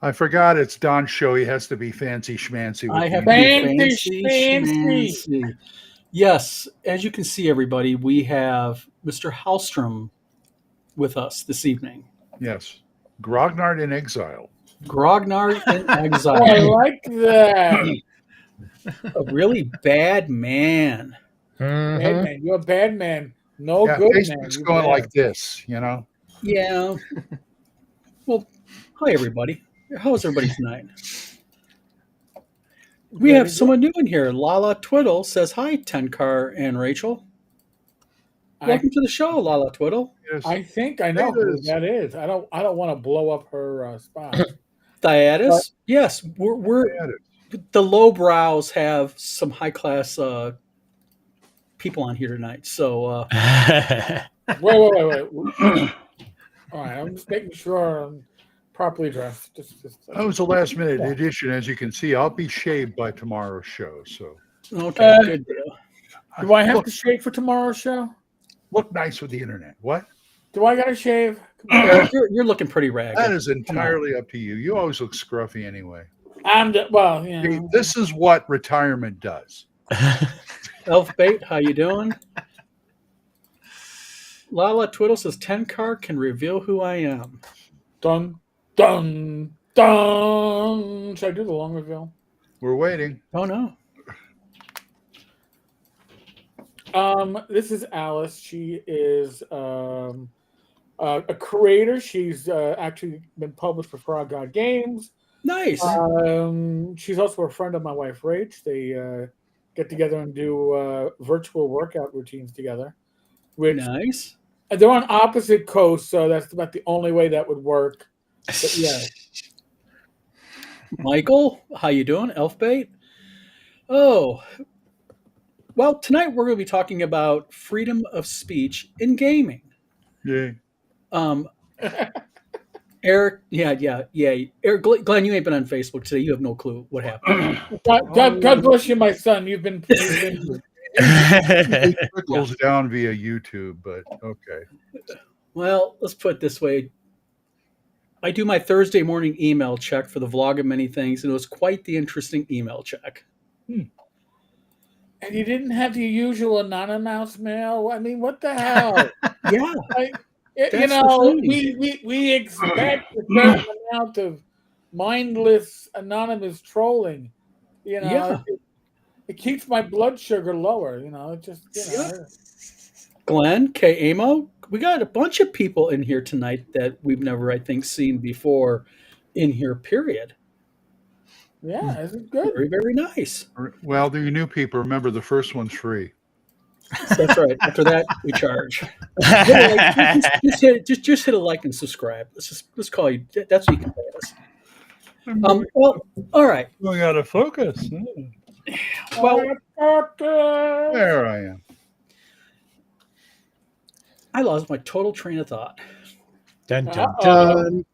I forgot it's Don's show. He has to be fancy schmancy with I have the to be Fancy fancy schmancy. schmancy. Yes, as you can see, everybody, we have Mr. Hallstrom with us this evening. Yes. Grognard in exile. Grognard in Oh, I exile. like that. A really bad man. Bad Mhm. man. You're a bad man. No Yeah, good man. Facebook's You're going bad. like this, you know. Yeah. Well, hi, everybody. How's everybody tonight? We have someone new in here. Lala Twiddle says hi, Tenkar and Rachel. Welcome to the show, Lala Twiddle. Yes. I think I know who Potatoes. that is. I don't want to blow up her spot. Diatus. Yes, we're the lowbrows have some high class people on here tonight. So Wait. All right, I'm just making sure I'm properly dressed. Just That was a last minute addition. As you can see, I'll be shaved by tomorrow's show. So okay, good deal. do I have to shave for tomorrow's show? look nice with the internet. What? Do I got to shave? You're looking pretty ragged. That is entirely up to you. You always look scruffy anyway. Well, you know. This is what retirement does. Elfbait, how you doing? Lala Twiddle says Tenkar can reveal who I am. Dun, dun, dun. Should I do the long reveal? We're waiting. Oh no. This is Alice. She is a creator. She's actually been published for Frog God Games. Nice. She's also a friend of my wife, Rach. They get together and do virtual workout routines together. Which Nice. they're on opposite coasts, so that's about the only way that would work. But yeah. Michael, how you doing? Elfbait? Oh, well, tonight we're going to be talking about freedom of speech in gaming. Yay. Eric, yeah. Eric, Glenn, you ain't been on Facebook today. You have no clue what happened. God bless you, my son. You've been It trickles down via YouTube, but okay. Well, let's put it this way. I do my Thursday morning email check for the vlog of many things, and it was quite the interesting email check. And you didn't have the usual anonymous mail. I mean, what the hell? Yeah. You know, we expect a certain amount of mindless anonymous trolling. You know, Yeah. it keeps my blood sugar lower. You know, it just Glenn, K. Amo, we got a bunch of people in here tonight that we've never, I think, seen before in here, period. Yeah, this is good. Very, very nice. Well, the new people, remember the first one's free. That's right. After that, we charge. Just hit a like and subscribe. Let's call you. That's what you can pay us. Well, all right. We got to focus. Well, There I am. I lost my total train of thought. Dun, dun, dun.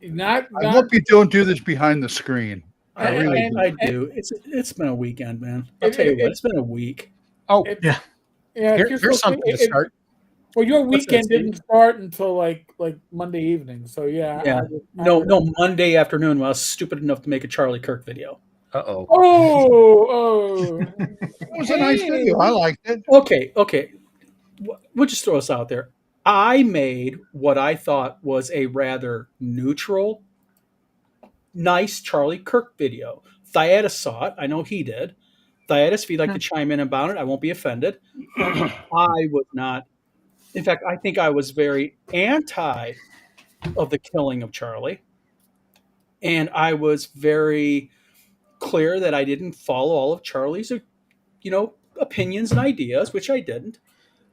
Not I hope you don't do this behind the screen. I really do. I do. It's been a weekend, man. I'll tell you what. It's been a week. Oh, yeah. Here's something to start. Well, your What's that, weekend Steve? didn't start until like Monday evening. So yeah. No, Monday afternoon when I was stupid enough to make a Charlie Kirk video. Uh-oh. Oh. It was a nice video. I liked it. Okay. We'll just throw this out there. I made what I thought was a rather neutral, nice Charlie Kirk video. Thyatus saw it. I know he did. Thyatus, if you'd like to chime in about it, I won't be offended. I was not. In fact, I think I was very anti of the killing of Charlie. And I was very clear that I didn't follow all of Charlie's, opinions and ideas, which I didn't.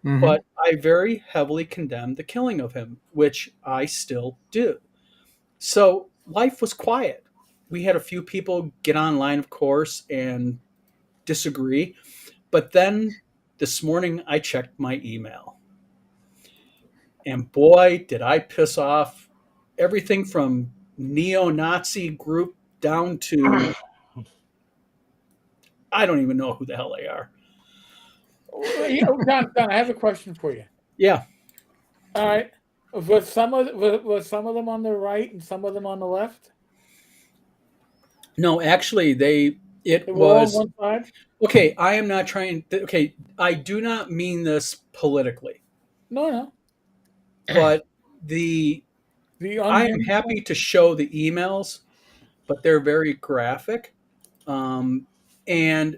Mhm. But I very heavily condemned the killing of him, which I still do. So life was quiet. We had a few people get online, of course, and disagree. But then this morning I checked my email. And boy, did I piss off everything from neo-Nazi group down to I don't even know who the hell they are. Don, I have a question for you. Yeah. All right. Was some of them on the right and some of them on the left? No, actually, it They were all on was one side. okay. I am not trying. Okay, I do not mean this politically, No. but I am happy to show the emails, but they're very graphic, and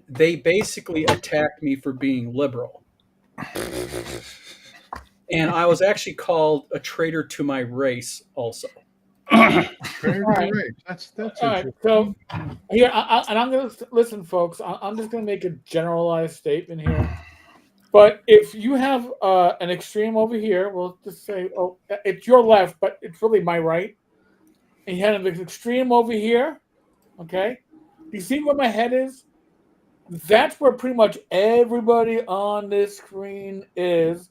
they basically attacked me for being liberal. And I was actually called a traitor to my race, also. Traitor to the race. That's All right. So here, and I'm going to listen, folks. I'm just going to make a generalized statement here. But if you have an extreme over here, we'll just say, oh, it's your left, but it's really my right. And you have an extreme over here. Okay, you see where my head is? That's where pretty much everybody on this screen is.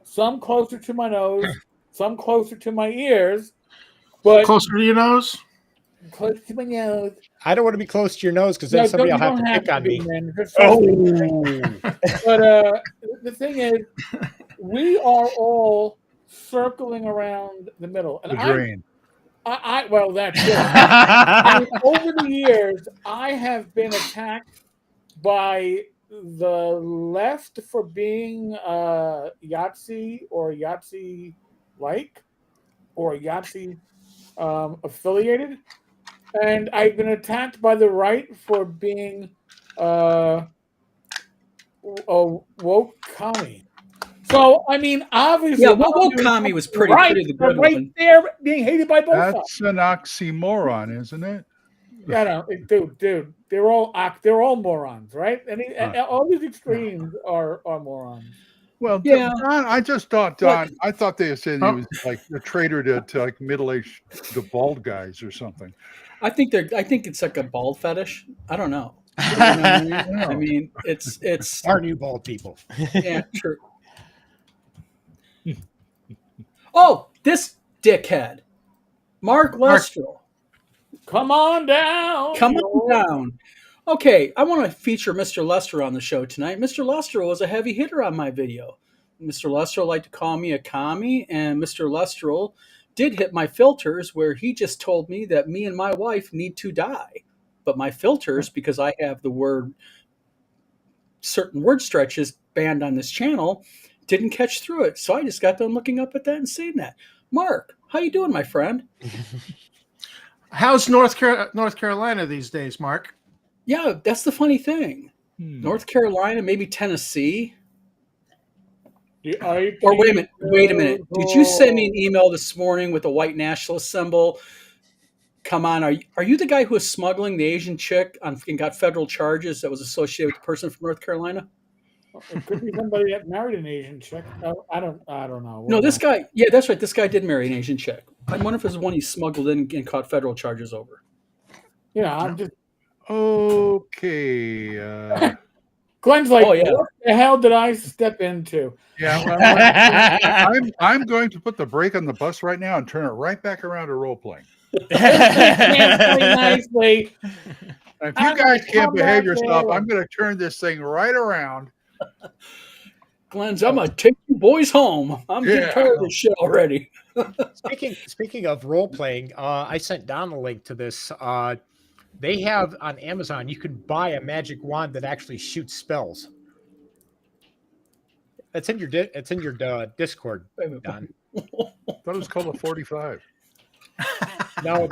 Some closer to my nose, some closer to my ears, but Closer to your nose? close to my nose. I don't want to be close to your nose because then somebody will have to pick on me. But the thing is, we are all circling around the middle. And the drain. Well, that's it. I mean, over the years, I have been attacked by the left for being Yahtzee or Yahtzee-like or Yahtzee affiliated. And I've been attacked by the right for being a woke commie. So, I mean, obviously... Yeah, woke commie was pretty the good right one. there, being hated by both sides. That's an oxymoron, isn't it? Yeah, no, dude, they're all morons, right? All these extremes are morons. Well, Yeah. Don, I just thought Don. I thought they said he was like a traitor to like middle-aged, the bald guys or something. I think it's like a bald fetish. I don't know. You know what I mean? I mean, it's Our new bald people. yeah, true. Oh, this dickhead, Mark Lestral. Come on down. Come on down. Okay, I want to feature Mr. Lester on the show tonight. Mr. Lester was a heavy hitter on my video. Mr. Lester liked to call me a commie, and Mr. Lester did hit my filters where he just told me that me and my wife need to die. But my filters, because I have certain word stretches banned on this channel, didn't catch through it. So I just got done looking up at that and seeing that. Mark, how you doing, my friend? How's North Carolina these days, Mark? Yeah, that's the funny thing. North Carolina, maybe Tennessee. Or wait a minute. Did you send me an email this morning with a white nationalist symbol? Come on, are you the guy who was smuggling the Asian chick and got federal charges that was associated with the person from North Carolina? It could be somebody that married an Asian chick. I don't know. No, this guy. Yeah, that's right. This guy did marry an Asian chick. I wonder if it was the one he smuggled in and caught federal charges over. Yeah, I'm just okay. Glenn's like, oh, yeah. What the hell did I step into? Yeah, I'm going to put the brake on the bus right now and turn it right back around to role playing. Nicely. If you guys can't behave yourself, I'm going to turn this thing right around. Glenn's, I'm going to take you boys home. I'm getting tired of this shit already. Speaking of role playing, I sent Don a link to this. They have on Amazon, you can buy a magic wand that actually shoots spells. It's in your Discord, Don. I thought it was called a 45. No,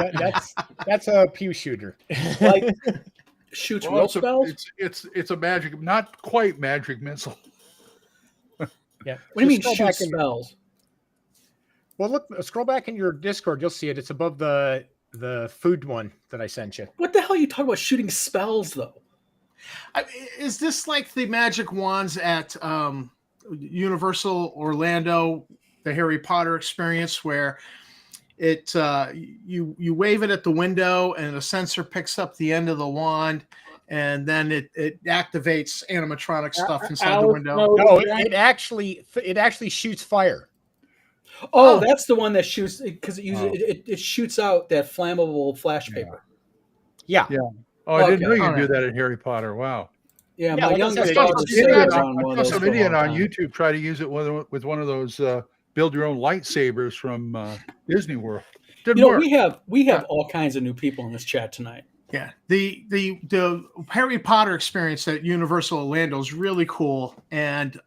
that's a pew shooter. Like shoots real spells. It's a magic, not quite magic missile. Yeah. What do you mean shoot spells? Well, look, scroll back in your Discord. You'll see it. It's above the food one that I sent you. What the hell are you talking about shooting spells, though? Is this like the magic wands at Universal Orlando, the Harry Potter experience, where it you wave it at the window and a sensor picks up the end of the wand, and then it activates animatronic stuff inside the window? No, it actually shoots fire. Oh, that's the one that shoots because it shoots out that flammable flash paper. Yeah. Oh, I didn't know you could do that in Harry Potter. Wow. Yeah, my youngest I saw some idiot on YouTube try to use it with one of those build your own lightsabers from Disney World. Didn't You know, work. we have all kinds of new people in this chat tonight. Yeah, the Harry Potter experience at Universal Orlando is really cool, and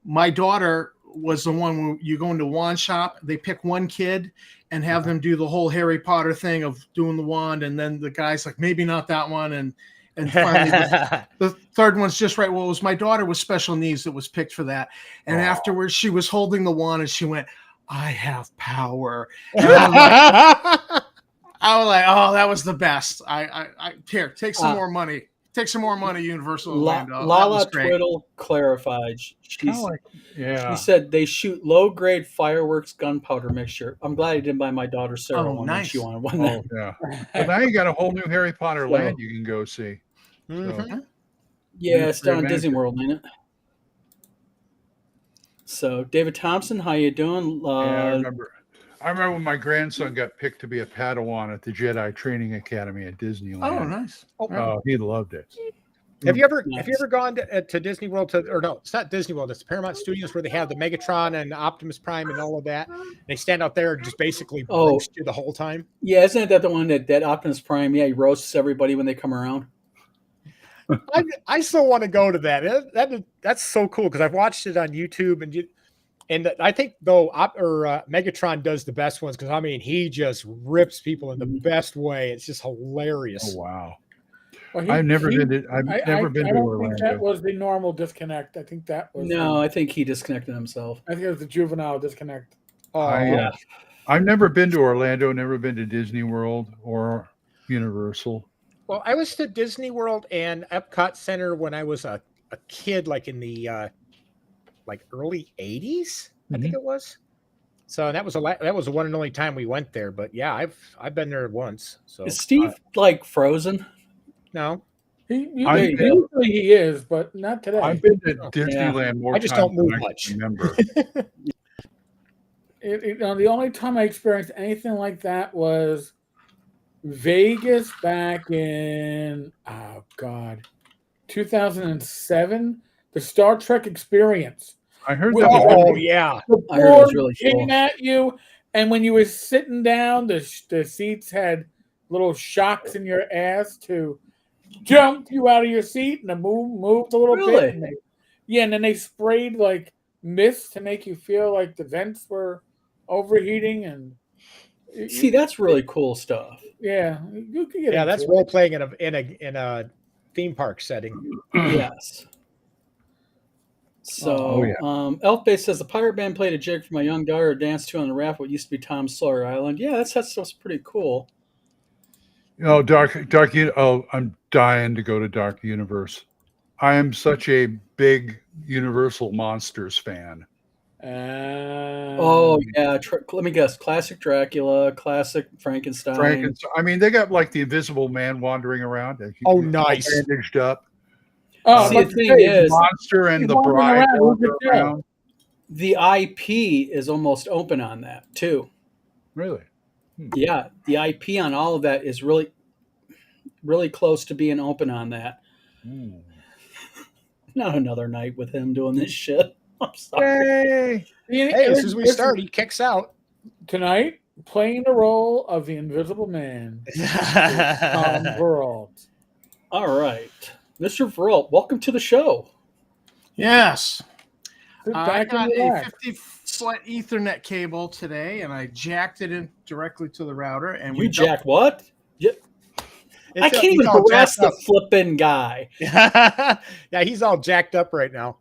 my daughter was the one where you go into wand shop, they pick one kid and have them do the whole Harry Potter thing of doing the wand, and then the guy's like, maybe not that one, and finally the third one's just right. Well, it was my daughter with special needs that was picked for that, and afterwards she was holding the wand and she went, I have power. And I was like, oh, that was the best. I here, take some more money. Take some more money, Universal Orlando. Lala Twiddle clarified. She said they shoot low-grade fireworks gunpowder mixture. I'm glad he didn't buy my daughter Sarah one. Nice. She wanted one. Oh, yeah. Well, now you got a whole new Harry Potter land you can go see. So, Yeah, it's down at Disney World, ain't it? So, David Thompson, how you doing? I remember when my grandson got picked to be a Padawan at the Jedi Training Academy at Disneyland. Oh, nice. Oh, he loved it. Have you ever gone to Disney World or no? It's not Disney World. It's Paramount Studios where they have the Megatron and Optimus Prime and all of that. They stand out there and just basically roast you the whole time. Yeah, isn't that the one that Optimus Prime? Yeah, he roasts everybody when they come around. I still want to go to that. That's so cool because I've watched it on YouTube and I think though Megatron does the best ones because I mean he just rips people in the best way. It's just hilarious. Oh wow. Well, I've never been to I don't Orlando. think that was the normal disconnect. I think that was I think he disconnected himself. I think it was the juvenile disconnect. I've never been to Orlando, never been to Disney World or Universal. Well, I was to Disney World and Epcot Center when I was a kid, like in the early '80s, I think it was. So that was the one and only time we went there. But yeah, I've been there once. So is Steve like frozen? No, usually he is, but not today. I've been to Disneyland more. I just don't move much. Remember. The only time I experienced anything like that was Vegas back in 2007, the Star Trek Experience. I heard With that. Oh yeah, the I heard it was really came cool. at you, and when you were sitting down, the seats had little shocks in your ass to jump you out of your seat and to moved a little bit. And and then they sprayed like mist to make you feel like the vents were overheating and. See, that's really cool stuff. Yeah, you can get that's role playing in a theme park setting. Yes. So, Elfbase says the pirate band played a jig for my young daughter to dance to on the raft what used to be Tom Sawyer Island. Yeah, that stuff's pretty cool. Dark. I'm dying to go to Dark Universe. I am such a big Universal Monsters fan. Let me guess. Classic Dracula, classic Frankenstein. I mean, they got like the Invisible Man wandering around. Nice. Bandaged up. Oh, see, the thing is, Monster and the Bride around. The IP is almost open on that too. Really? Yeah, the IP on all of that is really, really close to being open on that. Not another night with him doing this shit. I'm sorry. Hey, as soon as we start, he kicks out. Tonight, playing the role of the Invisible Man. Tom Veralt. All right. Mr. Veralt, welcome to the show. Yes. I Back got in a the rack. 50-foot Ethernet cable today, and I jacked it in directly to the router. And You jacked what? I can't He's even all harass jacked the up. flipping guy. Yeah, he's all jacked up right now.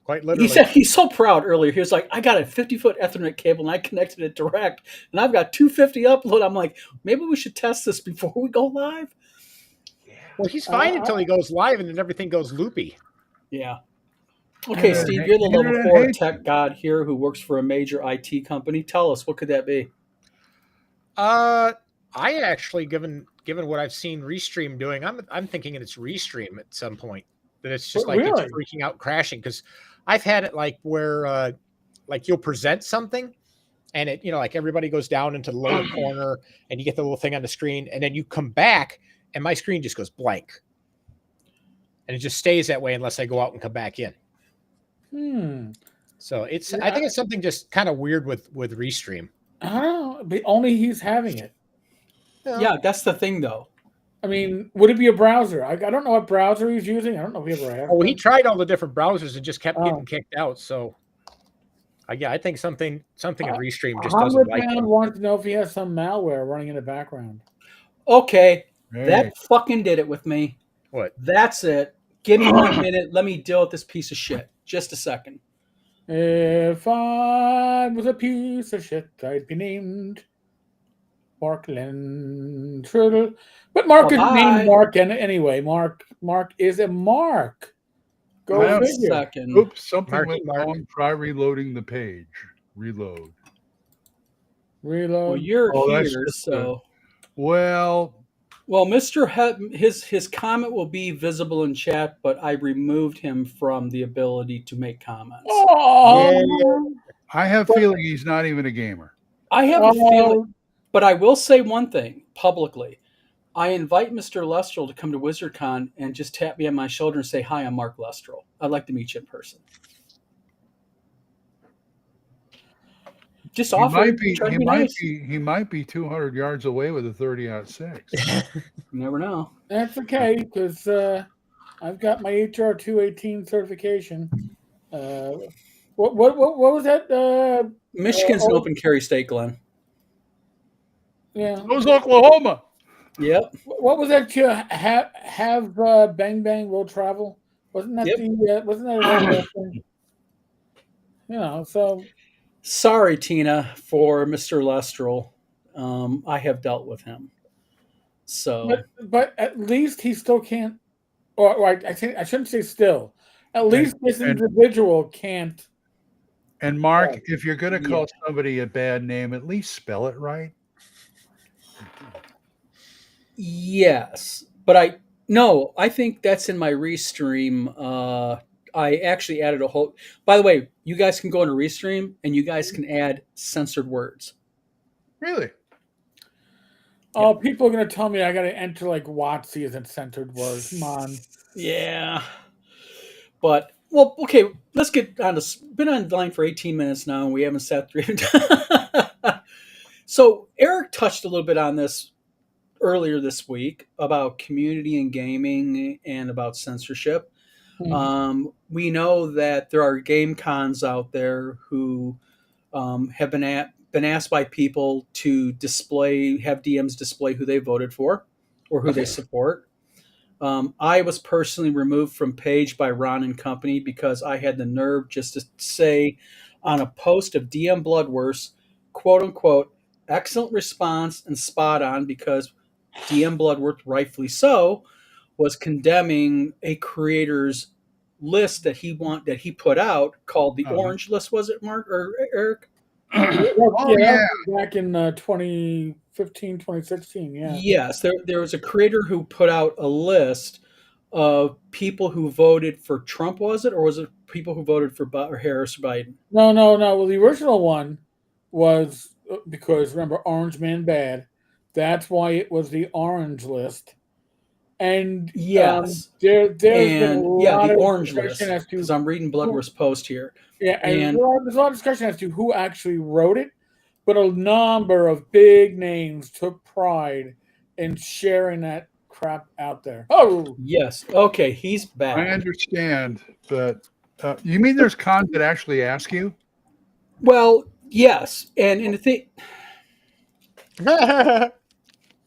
Quite literally. He said he's so proud earlier. He was like, I got a 50-foot Ethernet cable and I connected it direct, and I've got 250 upload. I'm like, maybe we should test this before we go live. Well, he's fine until he goes live and then everything goes loopy. Yeah. Okay, Steve, you're the level 4 tech god here who works for a major IT company. Tell us, what could that be? I actually, given what I've seen Restream doing, I'm thinking it's Restream at some point. That it's just like it's freaking out, crashing. Because I've had it like where like you'll present something and it, like everybody goes down into the lower corner and you get the little thing on the screen and then you come back and my screen just goes blank. And it just stays that way unless I go out and come back in. So I think it's something just kind of weird with Restream. I don't know, but only he's having it. Yeah, that's the thing, though. I mean, would it be a browser? I don't know what browser he's using. I don't know if he ever has. Oh, he tried all the different browsers and just kept getting kicked out. So, yeah, I think something in Restream just doesn't like him. wants to know if he has some malware running in the background. Okay, Hey. that fucking did it with me. What? That's it. Give me 1 minute. Let me deal with this piece of shit. Just a second. If I was a piece of shit, I'd be named Mark Lentridle. But Mark is named Mark anyway. Mark is a Mark. Go Well, figure. Second. Oops, something Marky went Mark. wrong. Try reloading the page. Reload. Reload. Well, you're Oh, that's here, just so. Well, Mr. His comment will be visible in chat, but I removed him from the ability to make comments. Oh, I have a feeling he's not even a gamer. I have a feeling, but I will say one thing publicly. I invite Mr. Lestrel to come to WizardCon and just tap me on my shoulder and say, "Hi, I'm Mark Lestrel. I'd like to meet you in person." Just offer. He might be 200 yards away with a 30-06. You never know. That's okay, because I've got my HR 218 certification. What was that? Michigan's an open carry state, Glenn. Yeah. It was Oklahoma. Yep. What was that? Have Bang Bang Will Travel? Wasn't that wasn't that thing? So. Sorry, Tina, for Mr. Lestrel. I have dealt with him. So, but at least he still can't. Or I shouldn't say still. At least this individual can't. And Mark, if you're going to call somebody a bad name, at least spell it right. Yes, but I think that's in my Restream. I actually added a whole. By the way, you guys can go into Restream and you guys can add censored words. Really? Oh, people are going to tell me I got to enter like WotC as a censored word. Come on. Yeah. But, well, okay, let's get on to. Been on the line for 18 minutes now and we haven't sat through. So, Eric touched a little bit on this earlier this week about community and gaming and about censorship. Mm-hmm. We know that there are game cons out there who have been asked by people to have DMs display who they voted for or who they support. I was personally removed from page by Ron and company because I had the nerve just to say on a post of DM Bloodworth, quote unquote, excellent response and spot on, because DM Bloodworth, rightfully so, was condemning a creator's list that he put out called the Orange List. Was it, Mark or Eric? Back in 2015, 2016. Yeah. Yes, there was a creator who put out a list of people who voted for Trump. Was it, or was it people who voted for Harris or Biden? No. Well, the original one was because remember Orange Man Bad. That's why it was the Orange List. And yes, there's been a lot the of Orange List, because I'm reading Bloodworth's post here. Yeah, and there's a lot of discussion as to who actually wrote it, but a number of big names took pride in sharing that crap out there. Oh, yes. Okay, he's back. I understand, but you mean there's cons that actually ask you? Well, yes, and the thing.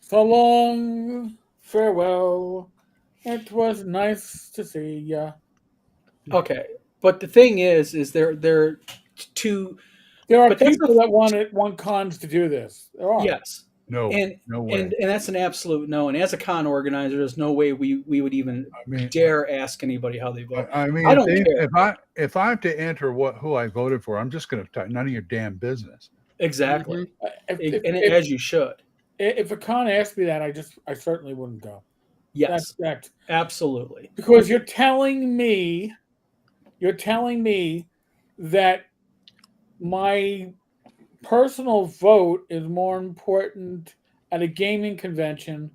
So long, farewell. It was nice to see ya. Okay, but the thing is there are people that want cons to do this. There are. Yes. No way. And that's an absolute no. And as a con organizer, there's no way we would even dare ask anybody how they vote. I mean, I don't care. If I have to enter who I voted for, I'm just going to none of your damn business. Exactly. As you should. If a con asked me that, I certainly wouldn't go. Yes, that's absolutely. Because you're telling me that my personal vote is more important at a gaming convention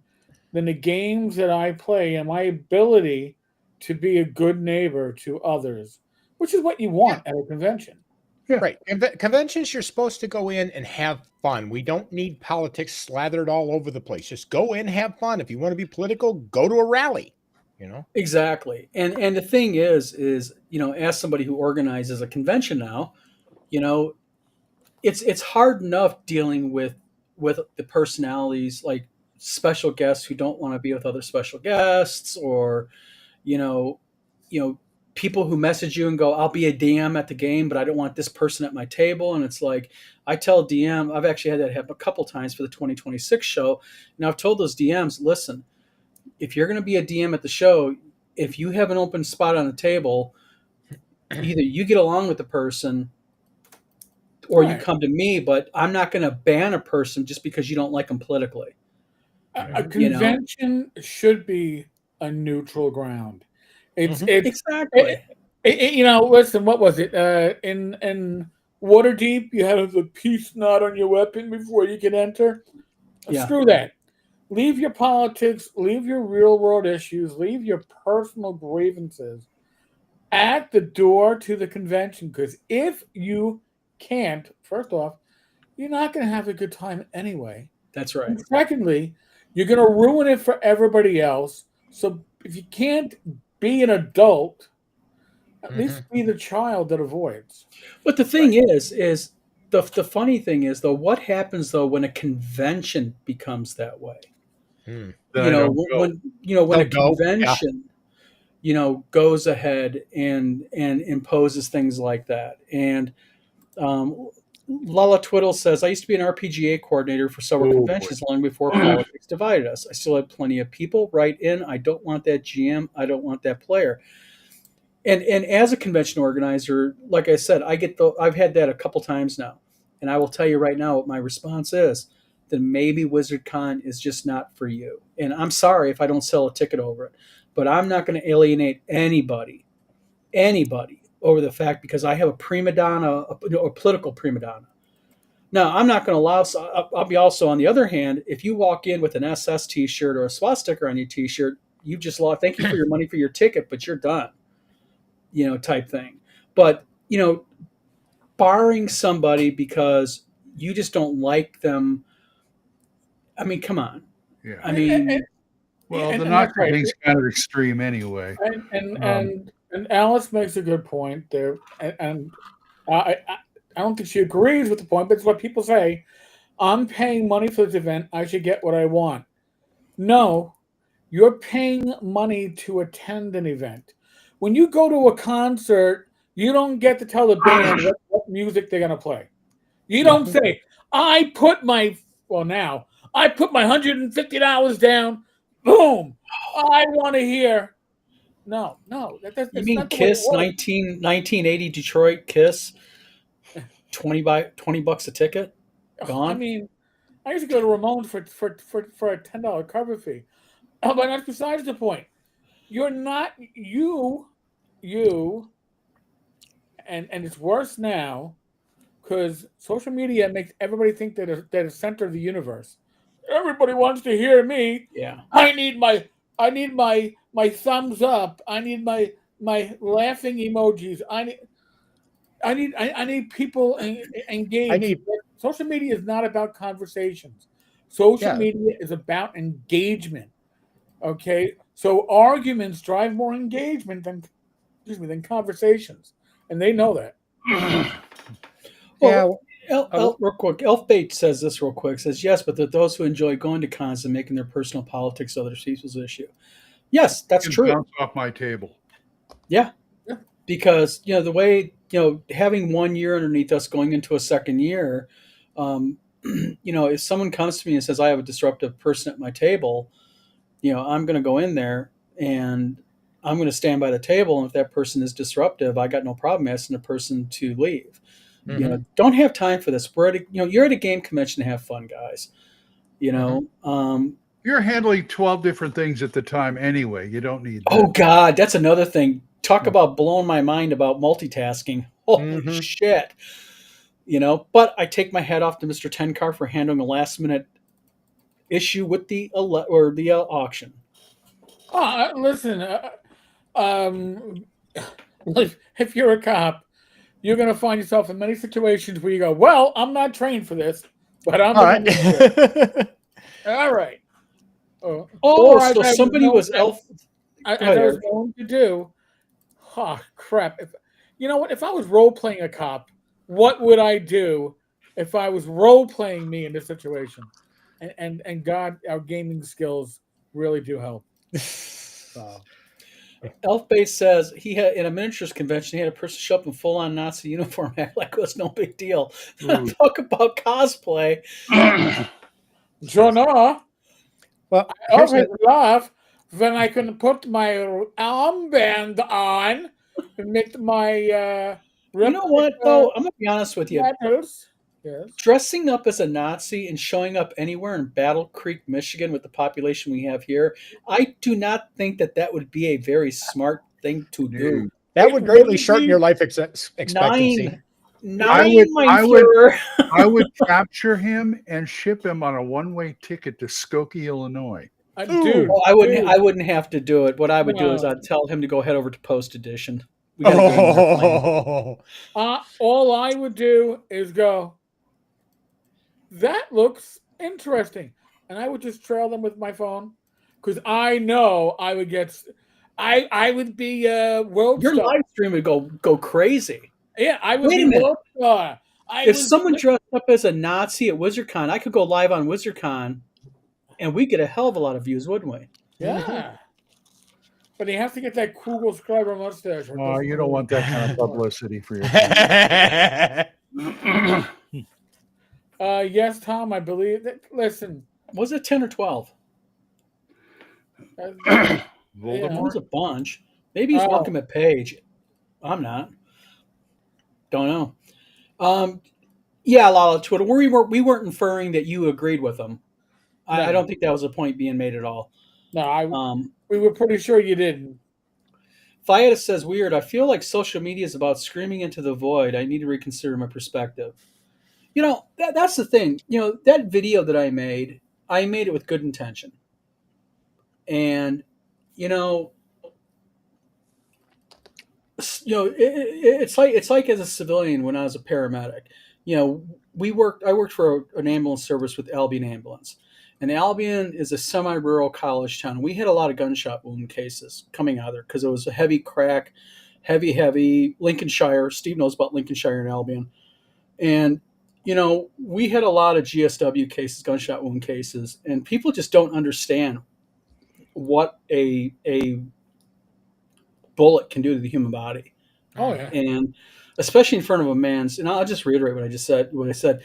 than the games that I play and my ability to be a good neighbor to others, which is what you want at a convention. Yeah. Right. Conventions, you're supposed to go in and have fun. We don't need politics slathered all over the place. Just go in, have fun. If you want to be political, go to a rally. You know. Exactly. And the thing is, as somebody who organizes a convention now, you know, it's hard enough dealing with the personalities, like special guests who don't want to be with other special guests, or you know you know people who message you and go, I'll be a DM at the game, but I don't want this person at my table. And it's like, I tell DM, I've actually had that happen a couple times for the 2026 show, and I've told those DMs, listen, if you're going to be a DM at the show, if you have an open spot on the table, either you get along with the person or you Right. come to me, but I'm not going to ban a person just because you don't like them politically. A You know? convention should be a neutral ground. It's Mhm. it's Exactly. listen, what was it? In Waterdeep, you have the peace knot on your weapon before you can enter. Yeah. Screw that. Leave your politics, leave your real world issues, leave your personal grievances at the door to the convention. Because if you can't, first off, you're not going to have a good time anyway. That's right. And secondly, you're going to ruin it for everybody else. So if you can't be an adult, at least be the child that avoids. But the thing is the funny thing is, though, what happens though when a convention becomes that way? Then I don't go. When a Don't go, yeah. convention, goes ahead and imposes things like that. And Lala Twiddle says, I used to be an RPGA coordinator for several Oh, conventions long before politics divided us. I still had plenty of people write in, I don't want that GM, I don't want that player. And as a convention organizer, like I said, I've had that a couple times now. And I will tell you right now what my response is, that maybe WizardCon is just not for you. And I'm sorry if I don't sell a ticket over it, but I'm not going to alienate anybody over the fact because I have a prima donna, a political prima donna. Now, I'm not going to allow, I'll be also, on the other hand, if you walk in with an SS t-shirt or a swastika on your t-shirt, you've just lost, thank you for your money for your ticket, but you're done, type thing. But, barring somebody because you just don't like them, I mean, come on. Yeah. I mean, Well, and the that's knock right. thing's kind of extreme anyway. And Alice makes a good point there, and I don't think she agrees with the point, but it's what people say. I'm paying money for this event. I should get what I want. No, you're paying money to attend an event. When you go to a concert, you don't get to tell the band what music they're going to play. You don't say, I put my $150 down. Boom. I want to hear. No. That's you mean not the way it Kiss, works. 1980 Detroit Kiss, $20 a ticket? Gone? I mean, I used to go to Ramones for a $10 cover fee. But that's besides the point. You're not you, and it's worse now because social media makes everybody think that they're the center of the universe. Everybody wants to hear me. Yeah. I need my thumbs up. I need my laughing emojis. I need people engaged. Social media is not about conversations. Social media is about engagement. Okay, so arguments drive more engagement than conversations, and they know that. Well, real quick, Elfbait says this real quick. Says yes, but there are those who enjoy going to cons and making their personal politics other people's issue. Yes, that's true. Bounce off my table. Yeah, because the way having 1 year underneath us, going into a second year, if someone comes to me and says I have a disruptive person at my table, I'm going to go in there and I'm going to stand by the table, and if that person is disruptive, I got no problem asking the person to leave. Mm-hmm. Don't have time for this. We're at you're at a game convention to have fun, guys. You're handling 12 different things at the time anyway. You don't need that. Oh God, that's another thing. Talk about blowing my mind about multitasking. Holy shit. But I take my hat off to Mr. Tenkar for handling a last minute issue with the auction. Listen, if you're a cop, you're going to find yourself in many situations where you go, "Well, I'm not trained for this, but I'm All going right. to do it." All right. Oh, Or so as I somebody was known- elf. as Go ahead, I was Eric. going to do. Oh crap! You know what? If I was role playing a cop, what would I do if I was role playing me in this situation? And God, our gaming skills really do help. Elf Base says he had in a miniatures convention. He had a person show up in full on Nazi uniform, act like it was no big deal. Ooh. Talk about cosplay. Sure enough, Well, I here's always laugh when I can put my armband on and make my You know what though? I'm gonna be honest with you. medals. Yes. Dressing up as a Nazi and showing up anywhere in Battle Creek, Michigan, with the population we have here, I do not think that would be a very smart thing to do. that It would greatly wouldn't shorten be- your life expectancy. Nine, mein Führer. I would capture him and ship him on a one-way ticket to Skokie, Illinois. Dude, Oh, I wouldn't. dude. I wouldn't have to do it. What I would do is No. I'd tell him to go head over to Post Edition. We gotta get an airplane. All I would do is go, that looks interesting. And I would just trail them with my phone because I know I would get, I would be world Your star. live stream would go crazy. Yeah, I would Wait a be minute. world star. If someone dressed up as a Nazi at WizardCon, I could go live on WizardCon, and we get a hell of a lot of views, wouldn't we? Yeah. But you have to get that Kugel Scriber mustache. or Oh, this- you don't want that kind of publicity for your. Yes, Tom, I believe that. Listen, Was it 10 or 12? uh, It Yeah. was a bunch. Maybe he's Oh. welcome at Page. I'm not. Don't know. Yeah, Lala Twitter. We weren't inferring that you agreed with them. I No. don't think that was a point being made at all. no, we were pretty sure you didn't. Fiata says, weird. I feel like social media is about screaming into the void. I need to reconsider my perspective. You know, that's the thing. You know, that video that I made it with good intention. And, it's like as a civilian when I was a paramedic. You know, I worked for an ambulance service with Albion Ambulance. And Albion is a semi-rural college town. We had a lot of gunshot wound cases coming out of there because it was a heavy crack, heavy Lincolnshire. Steve knows about Lincolnshire and Albion. And, we had a lot of GSW cases, gunshot wound cases, and people just don't understand what a bullet can do to the human body. Oh yeah. And especially in front of a man's, and I'll just reiterate what I said,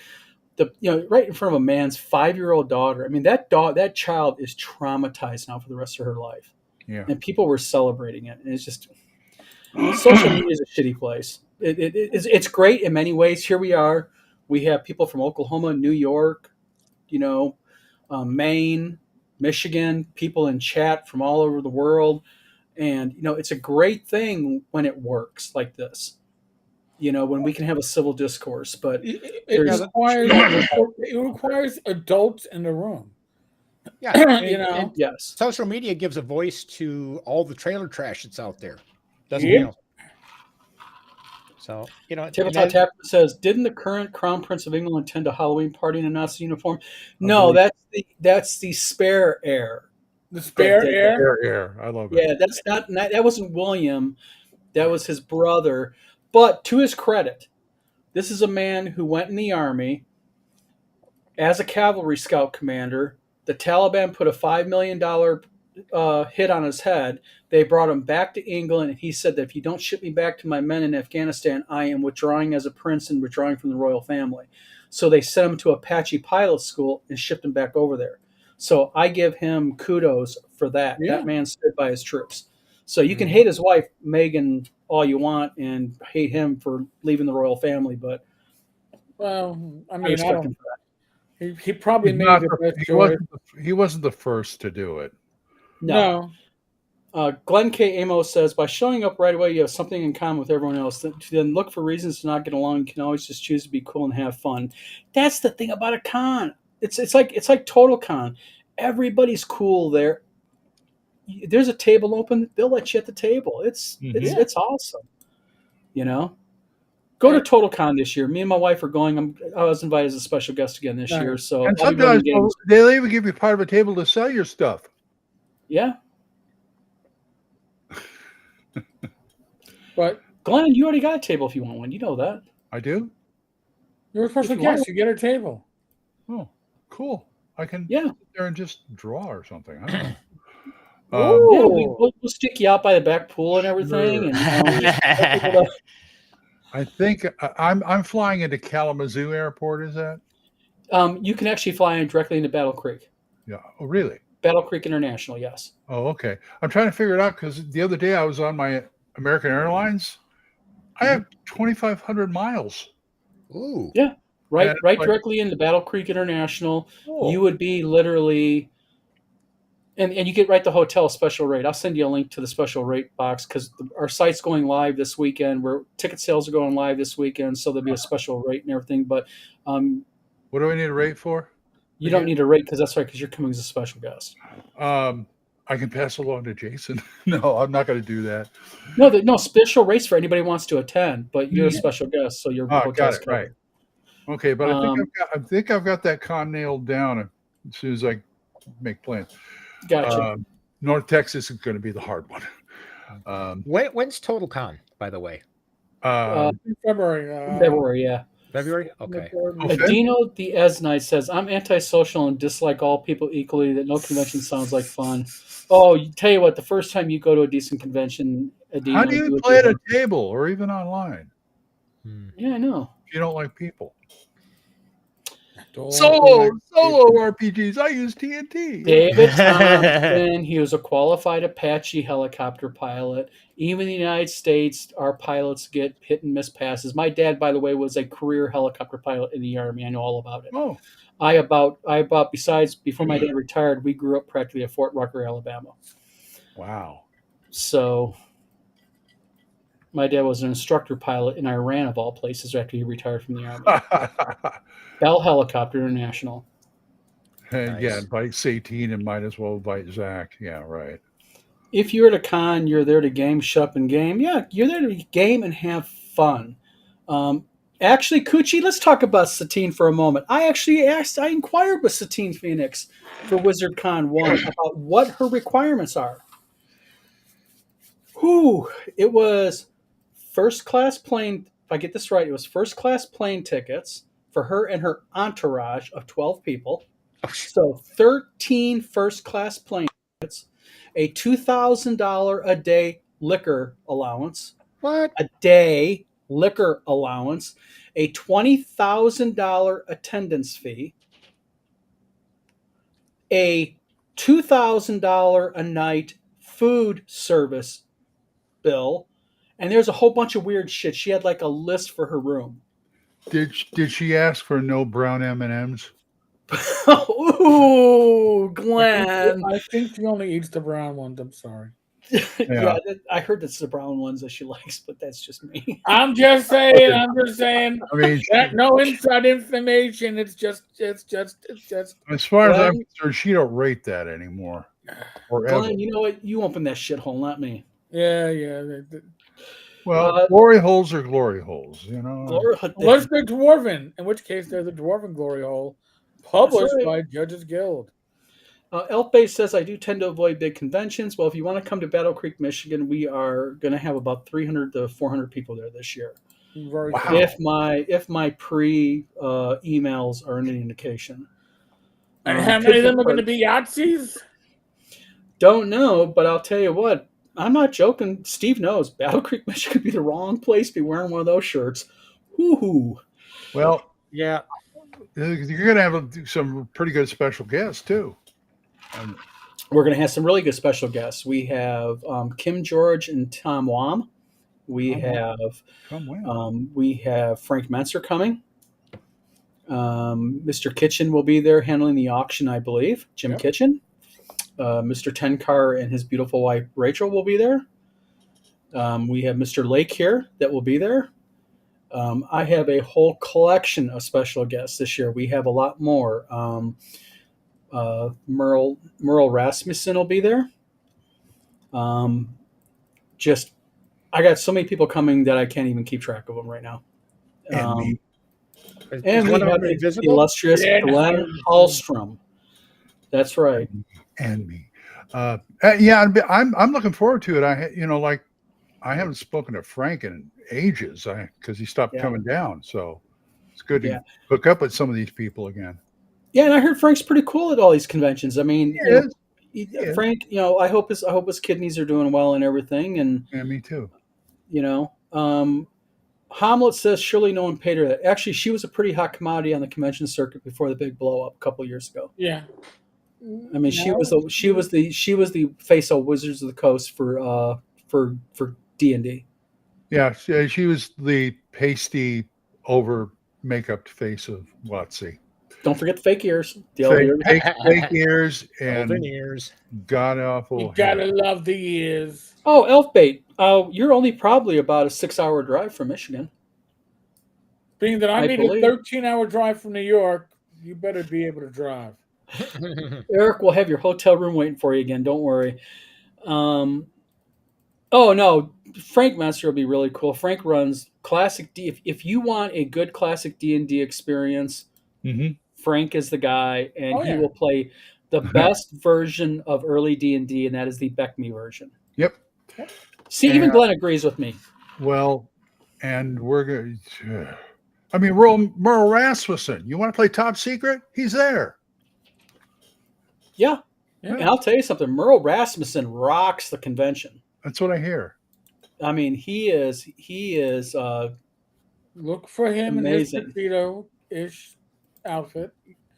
right in front of a man's 5-year-old daughter. I mean, that child is traumatized now for the rest of her life. Yeah. And people were celebrating it. And it's just, social media is a shitty place. It's great in many ways. Here we are. We have people from Oklahoma, New York, Maine, Michigan, people in chat from all over the world. And, it's a great thing when it works like this, when we can have a civil discourse. But it requires adults in the room. Yeah. Yes. Social media gives a voice to all the trailer trash that's out there. Doesn't Yeah. So, Tabletop Tapper says, didn't the current Crown Prince of England attend a Halloween party in a Nazi uniform? No, that's the spare heir. The spare heir? Air. I love it. Yeah, that's not that wasn't William. That was his brother. But to his credit, this is a man who went in the army as a cavalry scout commander. The Taliban put a $5 million hit on his head. They brought him back to England, and he said that if you don't ship me back to my men in Afghanistan, I am withdrawing as a prince and withdrawing from the royal family. So they sent him to Apache pilot school and shipped him back over there. So I give him kudos for that. Yeah. That man stood by his troops. So you can hate his wife, Megan, all you want, and hate him for leaving the royal family, but Well, I I mean, respect him for that. he probably He's made not the best he choice. wasn't the first to do it. No. Glenn K. Amos says, by showing up right away, you have something in common with everyone else. Then look for reasons to not get along. You can always just choose to be cool and have fun. That's the thing about a con. It's like Total Con. Everybody's cool there. There's a table open. They'll let you at the table. It's awesome. Go to TotalCon this year. Me and my wife are going. I was invited as a special guest again this Nice. year. So And I'll be running sometimes games. they'll even give you part of a table to sell your stuff. Yeah. But Glenn, you already got a table if you want one. You know that. I do? you're a special If you want- guest. You get a table. Oh, cool. I can Yeah. sit there and just draw or something. I don't know. Ooh. Yeah, we'll stick you out by the back pool and everything. And I think I'm flying into Kalamazoo Airport. Is that? you can actually fly in directly into Battle Creek. Yeah. Oh, really? Battle Creek International, yes. Oh, okay. I'm trying to figure it out because the other day I was on my American Airlines. I have 2,500 miles. Ooh. Yeah. Right, Yeah, right like- directly into Battle Creek International. Oh. You would be literally, and you get right the hotel special rate. I'll send you a link to the special rate box because our site's going live this weekend. Where ticket sales are going live this weekend, so there'll be a special rate and everything. But What do I need a rate for? you don't need a rate because that's right because you're coming as a special guest. I can pass along to Jason. No, I'm not going to do that. No, special rates for anybody who wants to attend, but you're a special guest, so your Oh, hotel's got it. covered. Right. Okay, but I think I've got that con nailed down as soon as I make plans. Gotcha. North Texas is going to be the hard one. When's TotalCon, by the way? February. February, yeah. February? Okay. Okay. Adino the Esnite says, I'm antisocial and dislike all people equally, that no convention sounds like fun. Oh, tell you what, the first time you go to a decent convention, Adino, How do you would play at be- a table or even online Yeah, I know. if you don't like people? Don't Solo like RPGs. I use TNT. David Thompson, he was a qualified Apache helicopter pilot. Even in the United States, our pilots get hit and miss passes. My dad, by the way, was a career helicopter pilot in the Army. I know all about it. Oh, Before my dad retired, we grew up practically at Fort Rucker, Alabama. wow. So my dad was an instructor pilot in Iran, of all places, after he retired from the Army. Bell Helicopter International. And yeah, Nice. invite Satine and might as well invite Zach. Yeah, right. If you're at a con, you're there to game, shut up, and game. Yeah, you're there to game and have fun. Actually, Coochie, let's talk about Satine for a moment. I inquired with Satine Phoenix for WizardCon 1 about what her requirements are. It was first class plane. If I get this right, it was first class plane tickets for her and her entourage of 12 people. So 13 first class plane tickets, a $2,000 a day liquor allowance, What? a day liquor allowance, a $20,000 attendance fee, a $2,000 a night food service bill, and there's a whole bunch of weird shit. She had like a list for her room. Did she ask for no brown M&Ms? Ooh, Glenn. I think she only eats the brown ones. I'm sorry. Yeah, I heard it's the brown ones that she likes, but that's just me. I'm just saying. I mean, No inside information. It's just. as far as I'm Glenn? concerned, she don't rate that anymore. Or ever. Glenn, you know what? You opened that shithole, not me. Yeah. Well, glory holes are glory holes, you know. Unless they're dwarven, in which case they're the dwarven glory hole, published That's by Judges Guild. Elfbase says, I do tend to avoid big conventions. Well, if you want to come to Battle Creek, Michigan, we are going to have about 300 to 400 people there this year. Very Wow. cool. If my pre emails are any indication. And how many of them are going to be Yahtzees? Don't know, but I'll tell you what. I'm not joking. Steve knows. Battle Creek, Michigan could be the wrong place to be wearing one of those shirts. Woo-hoo. Well, Yeah. you're going to have some pretty good special guests too. We're going to have some really good special guests. We have Kim George and Tom Wam. We have Frank Menser coming. Mr. Kitchen will be there handling the auction, I believe. Jim Kitchen. Mr. Tenkar and his beautiful wife Rachel will be there. We have Mr. Lake here that will be there. I have a whole collection of special guests this year. We have a lot more. Merle Rasmussen will be there. I got so many people coming that I can't even keep track of them right now. And me. And we one of have them the invisible? illustrious Yeah, Glenn Hallstrom. That's right. And me. Yeah, I'm looking forward to it. I haven't spoken to Frank in ages because he stopped Yeah. coming down. So it's good Yeah. to hook up with some of these people again. Yeah, and I heard Frank's pretty cool at all these conventions. I mean, He is. is. Frank, I hope his kidneys are doing well and everything. And Yeah, me too. Hamlet says surely no one paid her that. Actually, she was a pretty hot commodity on the convention circuit before the big blow up a couple years ago. Yeah. I mean, she was the face of Wizards of the Coast for D&D. Yeah, she was the pasty over makeup face of WotC. Don't forget the fake ears. The Fake ears and Golden ears. god awful. You gotta love the ears. Oh, Elfbait. You're only probably about a 6-hour drive from Michigan. Being that I I made a believe. 13-hour drive from New York, you better be able to drive. Eric will have your hotel room waiting for you again. Don't worry. Oh no, Frank Messer will be really cool. Frank runs classic D. If you want a good classic D&D experience, Mm-hmm. Frank is the guy, and Oh, he yeah. will play the best version of early D&D, and that is the Beckme version. Yep. See, even Glenn agrees with me. Well, and we're going to. I mean, Merle Rasmussen. You want to play Top Secret? He's there. Yeah. Yeah. And I'll tell you something. Merle Rasmussen rocks the convention. That's what I hear. I mean, he is. Look for him in his Amazing. tuxedo-ish outfit.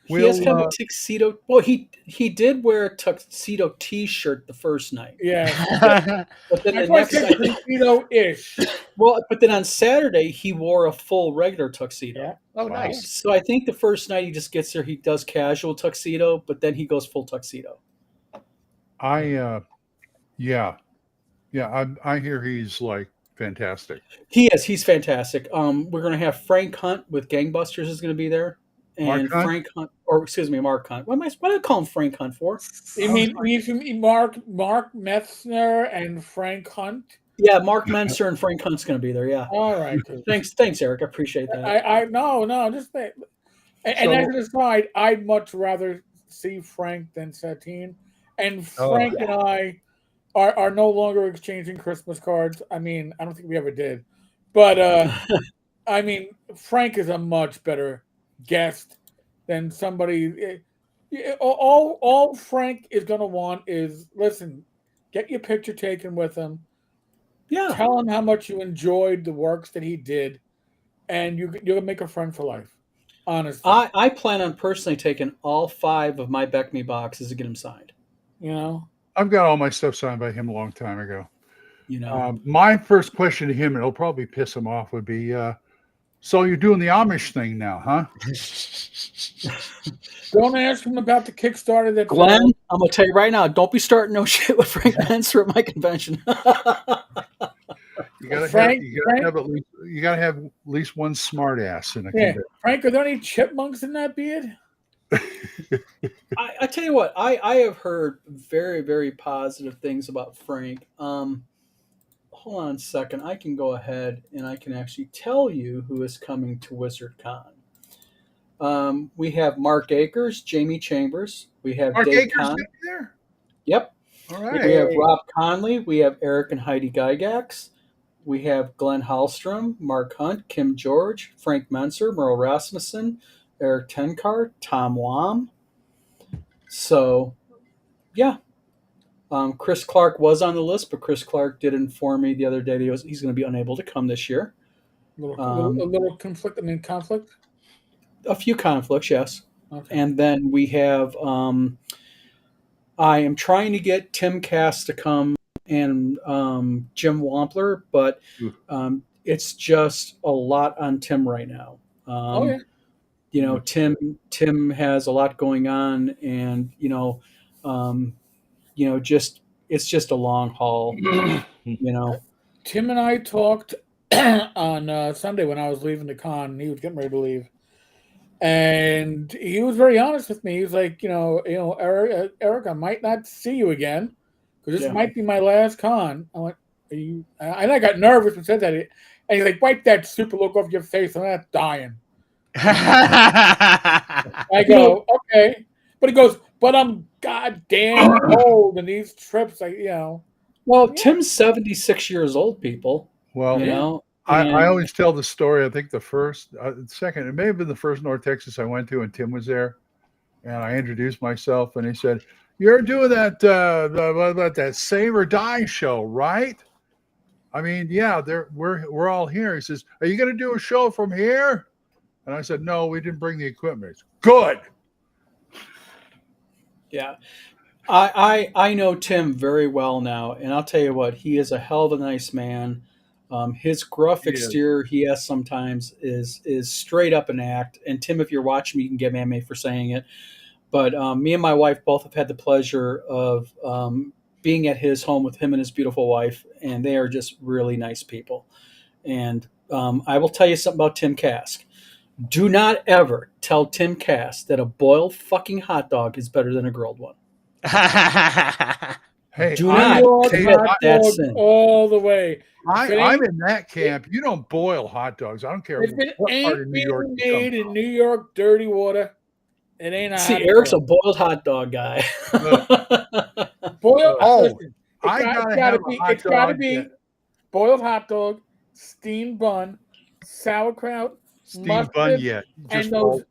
He has kind of a tuxedo. Well, he did wear a tuxedo T-shirt the first night, Yeah. but then That's the why I next said night, tuxedo-ish. but then on Saturday he wore a full regular tuxedo. Yeah. Oh, Wow. nice. So I think the first night he just gets there, he does casual tuxedo, but then he goes full tuxedo. I hear he's like fantastic. He is. He's fantastic. We're going to have Frank Hunt with Gangbusters is going to be there, and Mark Hunt? Frank Hunt, or excuse me, Mark Hunt. What do I call him Frank Hunt for? You mean Mark Metzner and Frank Hunt? Yeah, Mark Menser and Frank Hunt's going to be there. Yeah. All right. Thanks, Eric. I appreciate that. I no, just that. And as an aside, I'd much rather see Frank than Satine. And Frank and I are no longer exchanging Christmas cards. I mean, I don't think we ever did. But I mean, Frank is a much better guest than somebody. All Frank is going to want is, listen, get your picture taken with him. Yeah. Tell him how much you enjoyed the works that he did, and you'll make a friend for life. Honestly, I plan on personally taking all 5 of my Beckme boxes to get them signed. you know. I've got all my stuff signed by him a long time ago. You know, My first question to him, and it'll probably piss him off, would be, so you're doing the Amish thing now, huh? Don't ask him about the Kickstarter that Glenn, I'm gonna tell you right now, don't be starting no shit with Frank Menser at my convention. You gotta Frank- have at least one smart ass in a Yeah, convention. Frank, are there any chipmunks in that beard? I tell you what, I have heard very, very positive things about Frank. Hold on a second. I can go ahead and I can actually tell you who is coming to WizardCon. We have Mark Akers, Jamie Chambers. We have Mark Dave Akers Con- gonna be there. Yep. All We right. have Rob Conley. We have Eric and Heidi Gygax. We have Glenn Hallstrom, Mark Hunt, Kim George, Frank Menser, Merle Rasmussen, Eric Tenkar, Tom Wam. So, yeah. Chris Clark was on the list, but Chris Clark did inform me the other day that he's going to be unable to come this year. A little conflict. I mean, conflict. A few conflicts, yes. Okay. And then we have I am trying to get Tim Cass to come and Jim Wampler, but it's just a lot on Tim right now. You know, Tim has a lot going on, and just it's just a long haul. Tim and I talked on Sunday when I was leaving the con. And he was getting ready to leave, and he was very honest with me. He was like, Eric, I might not see you again because this might be my last con. I went, "Are you?" And I got nervous and said that, And he's like, wipe that stupid look off your face. I'm not dying. I go, okay. But he goes, but I'm goddamn old, and these trips, Well, Tim's 76 years old, people. Well, You know, I and- always tell the story. I think the second, it may have been the first North Texas I went to, and Tim was there, and I introduced myself, and he said, "You're doing that that Save or Die show, right?" I mean, yeah, we're all here. He says, "Are you going to do a show from here?" And I said, "No, we didn't bring the equipment." It's good. Yeah. I know Tim very well now, and I'll tell you what, he is a hell of a nice man. His gruff He is. exterior he has sometimes is straight up an act. And Tim, if you're watching me, you can get mad at me for saying it. But me and my wife both have had the pleasure of being at his home with him and his beautiful wife, and they are just really nice people. And I will tell you something about Tim Kask. Do not ever tell Tim Kask that a boiled fucking hot dog is better than a grilled one. Hey, Do I'm, not hey, commit I- that dog sin. all the way. I'm in that camp. You don't boil hot dogs. I don't care If what it part ain't of New York being you come made in from. New York dirty water, it ain't a See, hot Eric's a dog. boiled hot dog guy. Boiled. Oh, listen, I gotta have a hot It's gotta dog be that- boiled hot dog, steamed bun, sauerkraut, Steamed mustard, bun yet. and those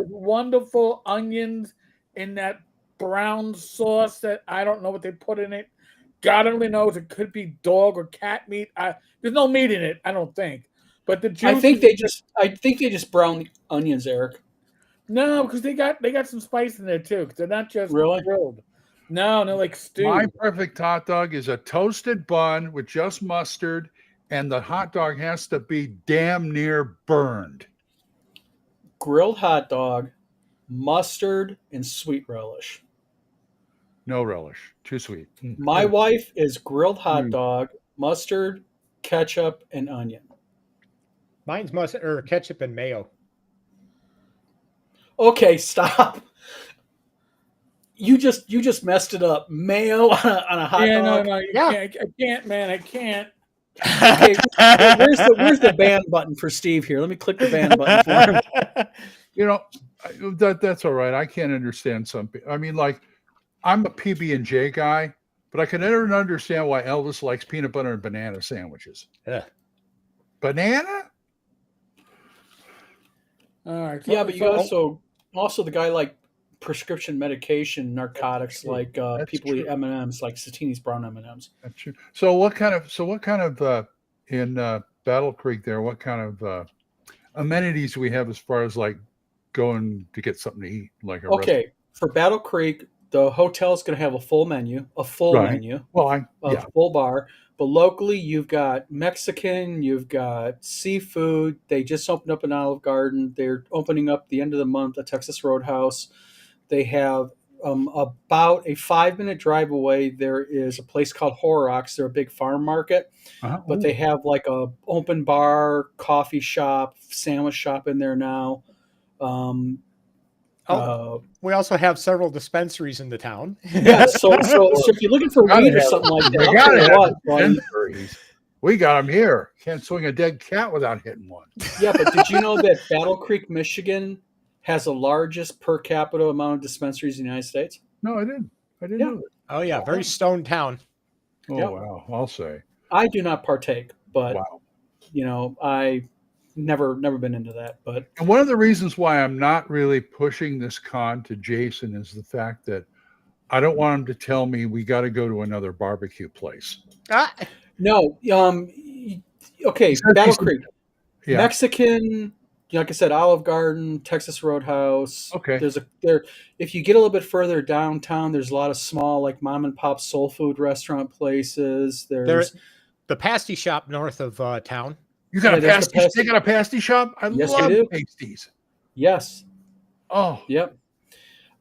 wonderful onions in that brown sauce that I don't know what they put in it. God only knows. It could be dog or cat meat. There's no meat in it, I don't think. But the juice. I think they just brown the onions, Eric. no, because they got some spice in there too. 'Cause they're not just Really? grilled. No, they're like stewed. My perfect hot dog is a toasted bun with just mustard, and the hot dog has to be damn near burned. Grilled hot dog, mustard, and sweet relish. No relish. Too sweet. My wife is grilled hot Mm. dog, mustard, ketchup, and onion. Mine's mustard or ketchup and mayo. Okay, stop. You just messed it up. Mayo on a hot yeah, dog. no, you Yeah. can't. I can't, man. I can't. Okay, where's the ban button for Steve here? Let me click the ban button for him. You know, that's all right. I can't understand some people. I mean, like, I'm a PB&J guy, but I can never understand why Elvis likes peanut butter and banana sandwiches. Yeah. Banana? All right. Yeah, but you also the guy like prescription medication, narcotics, true. like That's people eat true. M&Ms, like Satini's brown M&Ms. That's true. So what kind of in Battle Creek there, what kind of amenities do we have as far as like going to get something to eat, like a restaurant? Okay, for Battle Creek, the hotel's going to have a full menu, Right. Well, a yeah. full bar. But locally, you've got Mexican, you've got seafood. They just opened up an Olive Garden. They're opening up the end of the month a Texas Roadhouse. They have about a 5-minute drive away. There is a place called Horrocks. They're a big farm market, Uh-huh. but they have like a open bar, coffee shop, sandwich shop in there now. We also have several dispensaries in the town. Yeah, so if you're looking for weed or something like that, We I'll gotta tell you have what, buddy. dispensaries. We got them here. Can't swing a dead cat without hitting one. Yeah, but did you know that Battle Creek, Michigan has the largest per capita amount of dispensaries in the United States? No, I didn't. I didn't Yeah. know that. Oh yeah, very stone town. Oh Yep. wow, I'll say. I do not partake, but Wow. I never been into that. But And one of the reasons why I'm not really pushing this con to Jason is the fact that I don't want him to tell me we got to go to another barbecue place. Ah, no, okay, He says Battle he's- Creek, Yeah. Mexican. Like I said, Olive Garden, Texas Roadhouse. Okay. If you get a little bit further downtown, there's a lot of small, like mom and pop soul food restaurant places. There's the pasty shop north of town. You got Yeah, a there's the pasty? pasty- They got a pasty shop? I Yes, they love do. pasties. yes, Oh, yep.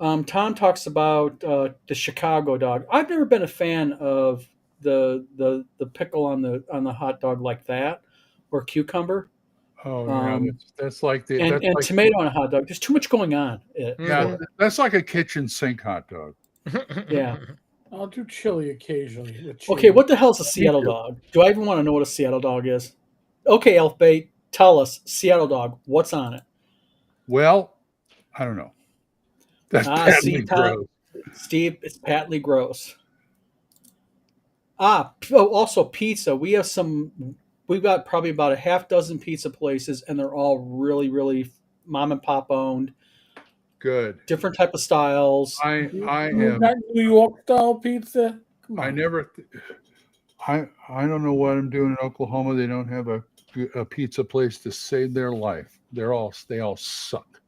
Tom talks about the Chicago dog. I've never been a fan of the pickle on the hot dog like that, or cucumber oh yeah. That's like the and that's like, tomato on a hot dog. There's too much going on. Yeah, that's like a kitchen sink hot dog. Yeah. I'll do chili occasionally. with Okay, cheese. what the hell's a Seattle too. dog? Do I even want to know what a Seattle dog is? Okay, Elf Bait, tell us, Seattle Dog, what's on it? Well, I don't know. That's See, badly gross. Steve, it's patently gross. Also pizza. We've got probably about a half dozen pizza places, and they're all really, really mom and pop owned, Good. different type of styles. I You am. got New York style pizza? Come on. I never. I don't know what I'm doing in Oklahoma. They don't have a pizza place to save their life. They all suck.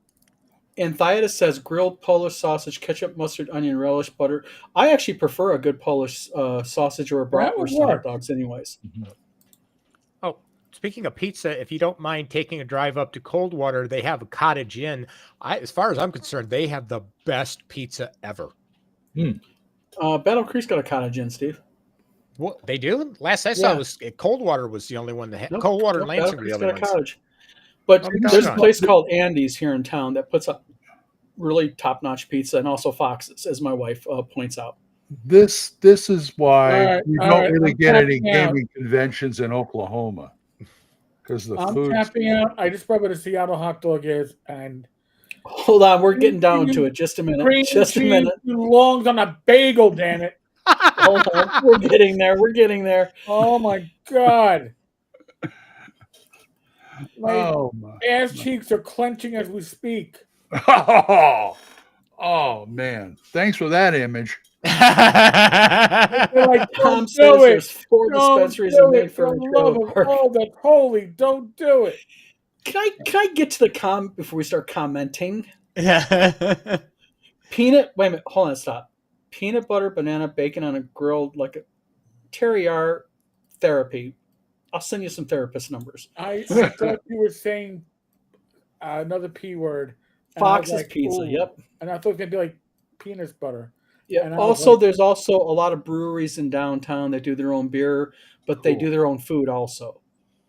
And Thaiatus says grilled Polish sausage, ketchup, mustard, onion, relish, butter. I actually prefer a good Polish sausage or a That would bratwurst to hot work. dogs, anyways. Oh, speaking of pizza, if you don't mind taking a drive up to Coldwater, they have a Cottage Inn. As far as I'm concerned, they have the best pizza ever. Battle Creek's got a Cottage Inn, Steve. What they do? Last I saw was Coldwater was the only one that had Nope, Coldwater and Battle Lansing were the Creek's only got a ones. cottage. But Oh, there's a doggone. place called Andy's here in town that puts up really top-notch pizza, and also Fox's, as my wife points out. This is why All right, you all don't right, really I'm get any tapping out. gaming conventions in Oklahoma because the I'm food. tapping out. I just read what a Seattle hot dog is, and Hold on, we're getting down to it. Just a minute. cream Just a cheese minute. belongs on a bagel. Damn it! Hold on. We're getting there. We're getting there. Oh my god! My Oh my! ass cheeks are clenching as we speak. Oh man! Thanks for that image. They're like, Tom don't says do it. there's 4 Don't dispensaries do in it. Maine For for the a love trailer of park. all that's holy, don't do it. Can I get to the comment before we start commenting? Peanut. Wait a minute. Hold on. Stop. Peanut butter, banana, bacon on a grilled like a teriyaki therapy. I'll send you some therapist numbers. I thought you were saying another P word. and I was Fox's like, Pizza. ooh. Yep. And I thought it was gonna be like peanut butter. Yeah. And I was Also, like- there's also a lot of breweries in downtown that do their own beer, but they Cool. do their own food also.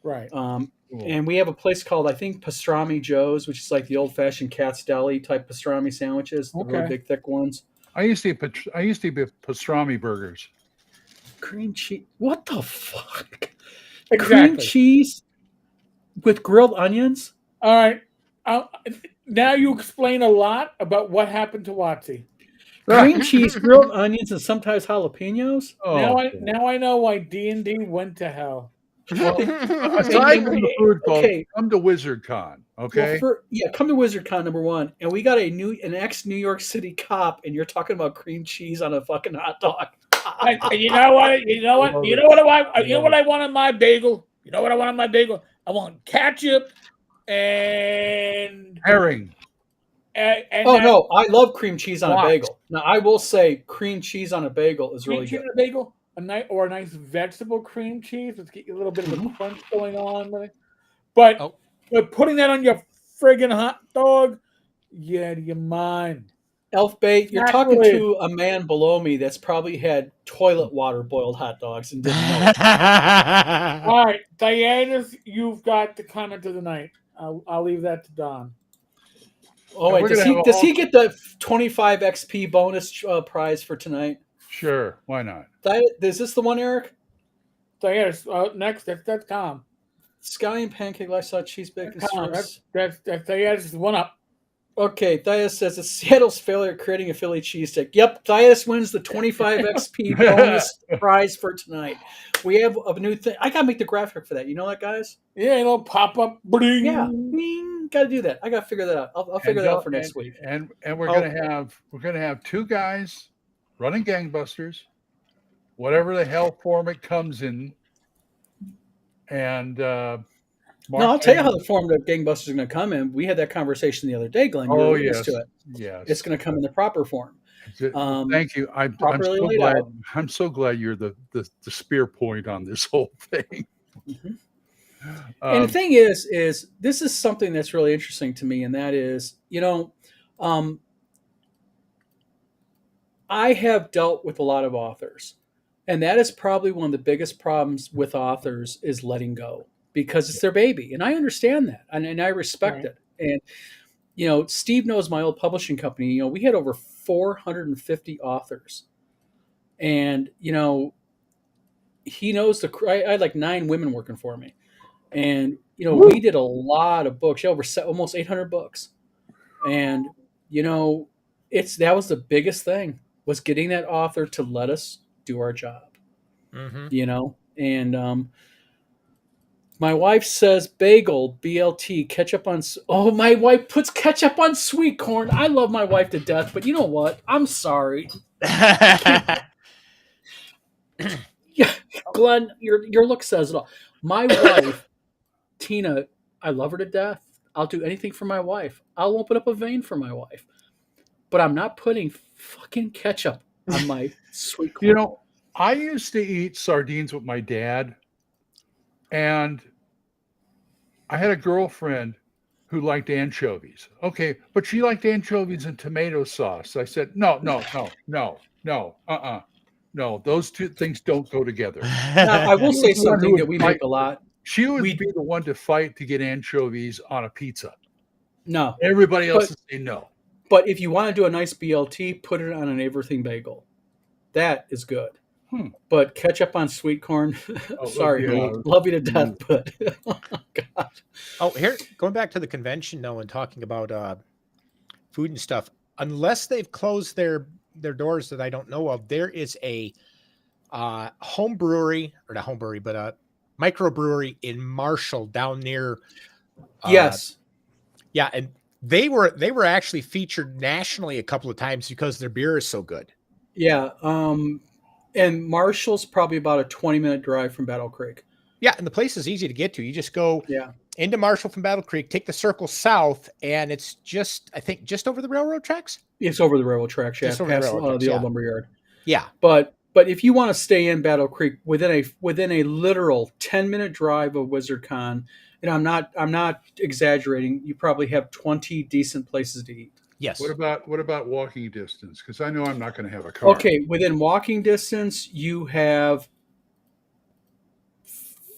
Right. Cool. And we have a place called, I think, Pastrami Joe's, which is like the old-fashioned Cat's Deli type pastrami sandwiches, the really Okay. big, thick ones. I used to eat pastrami burgers. Cream cheese. What the fuck? Cream Exactly. cheese with grilled onions? All right. Now you explain a lot about what happened to Watsy. Cream cheese, grilled onions, and sometimes jalapenos? Oh, Now I know why D&D went to hell. aside from the food, folks, Okay. come to WizardCon, okay? Well, come to WizardCon #1, and we got an ex-New York City cop, and you're talking about cream cheese on a fucking hot dog. You know what? You know what? You know what I want? You know what I want on my bagel? You know what I want on my bagel? I want ketchup and Herring. Oh no, I love cream cheese on a Lox. bagel. Now I will say, cream cheese on a bagel is cream really cheese good. on a bagel, a nice vegetable cream cheese. Let's get you a little bit of a Mhm. crunch going on with it. But Oh. but putting that on your friggin' hot dog, you out of your mind. Elf Bait, you're talking Sacrilege. to a man below me that's probably had toilet water boiled hot dogs and didn't know it. All right, Diana, you've got the comment of the night. I'll leave that to Don. Oh And wait, we're does gonna have a he get the 25 XP bonus prize for tonight? Sure, why not? Is this the one, Eric? Diana, next, that's Tom. Sky and Pancake Lifestyle Cheese Bacon Tom, Strips. that's Diana's one up. Okay, Thias says it's Seattle's failure at creating a Philly cheesesteak. Yep, Thias wins the 25 XP bonus prize for tonight. We have a new thing. I gotta make the graphic for that. You know that, guys? Yeah, it'll pop up. Bling. Yeah, bing. Gotta do that. I gotta figure that out. I'll figure that out for next week. And we're Oh. gonna have 2 guys running gangbusters, whatever the hell form it comes in, and No, I'll tell you how the form of gangbusters is going to come in. We had that conversation the other day, Glenn. You Oh, were witness yes. to it. Yes, It's going to come in the proper form. Thank you. I'm properly so laid glad. out. I'm so glad you're the spear point on this whole thing. Mhm. And the thing is this is something that's really interesting to me, and that is, I have dealt with a lot of authors, and that is probably one of the biggest problems with authors is letting go, because it's their baby, and I understand that, and I respect Right. it. And Steve knows my old publishing company. We had over 450 authors, and he knows I had like 9 women working for me. And Woo. we did a lot of books, almost 800 books, and that was the biggest thing, was getting that author to let us do our job. Mm-hmm. And my wife says bagel, BLT, ketchup on. Oh, my wife puts ketchup on sweet corn. I love my wife to death, but you know what? I'm sorry. Yeah, Glenn, your look says it all. My wife, Tina, I love her to death. I'll do anything for my wife. I'll open up a vein for my wife. But I'm not putting fucking ketchup on my sweet corn. I used to eat sardines with my dad, and I had a girlfriend who liked anchovies. Okay, but she liked anchovies and tomato sauce. I said, no, no, those two things don't go together. Now, I will say something that we make a lot. She would be the one to fight to get anchovies on a pizza. No. Everybody else would say no. But if you want to do a nice BLT, put it on an everything bagel. That is good. But ketchup on sweet corn, sorry, love you to death, but oh, God. Oh, here, going back to the convention though, and talking about food and stuff, unless they've closed their doors that I don't know of, there is a home brewery, or not home brewery, but a microbrewery in Marshall down near. Yes. Yeah, and they were actually featured nationally a couple of times because their beer is so good. Yeah. And Marshall's probably about a 20-minute drive from Battle Creek. Yeah, and the place is easy to get to. You just go into Marshall from Battle Creek, take the circle south, and it's just over the railroad tracks. It's over the railroad tracks, yeah, past the old lumberyard. Yeah. But if you want to stay in Battle Creek within a literal 10-minute drive of WizardCon, and I'm not exaggerating, you probably have 20 decent places to eat. Yes. What about walking distance? Because I know I'm not going to have a car. Okay, within walking distance, you have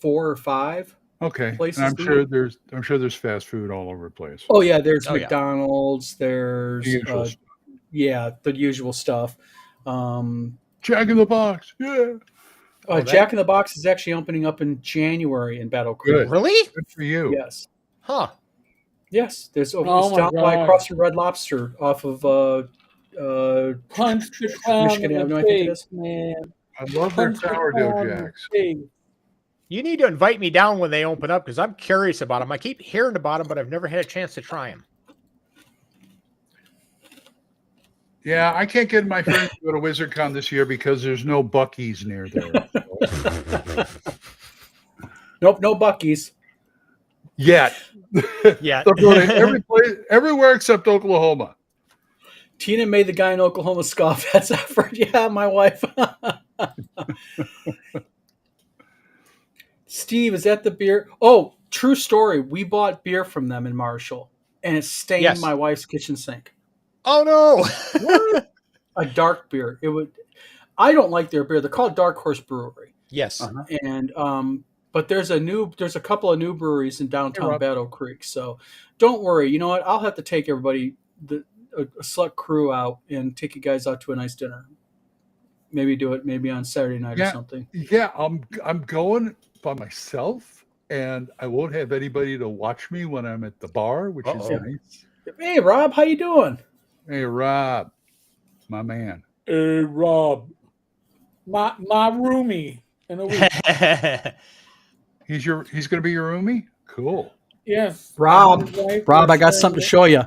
4 or 5. Okay, places. And I'm sure there's fast food all over the place. Oh yeah, there's McDonald's. There's the usual stuff. Jack in the Box, yeah. Jack in the Box is actually opening up in January in Battle Creek. Good. Really? Good for you. Yes. Huh. Yes, there's down by across from Red Lobster off of Punch the clown Michigan in Avenue, the I think it face, is. man. I love their sourdough jacks. You need to invite me down when they open up because I'm curious about them. I keep hearing about them, but I've never had a chance to try them. Yeah, I can't get my friends to go to WizardCon this year because there's no Buc-ee's near there. Nope, no Buc-ee's. Yet. Yeah. They're going everywhere except Oklahoma. Tina made the guy in Oklahoma scoff. That's effort. Yeah, my wife. Steve, is that the beer? Oh, true story. We bought beer from them in Marshall, and it stained my wife's kitchen sink. Oh no! A dark beer. I don't like their beer. They're called Dark Horse Brewery. Yes. And but there's a couple of new breweries in downtown Battle Creek. So don't worry. You know what? I'll have to take everybody, a select crew out, and take you guys out to a nice dinner. Maybe do it on Saturday night or something. Yeah, I'm going by myself, and I won't have anybody to watch me when I'm at the bar, which is nice. Hey, Rob, how you doing? Hey, Rob, my man. Hey, Rob, my roomie in a week. He's going to be your roomie? Cool. Yes. Rob, I got something to show you.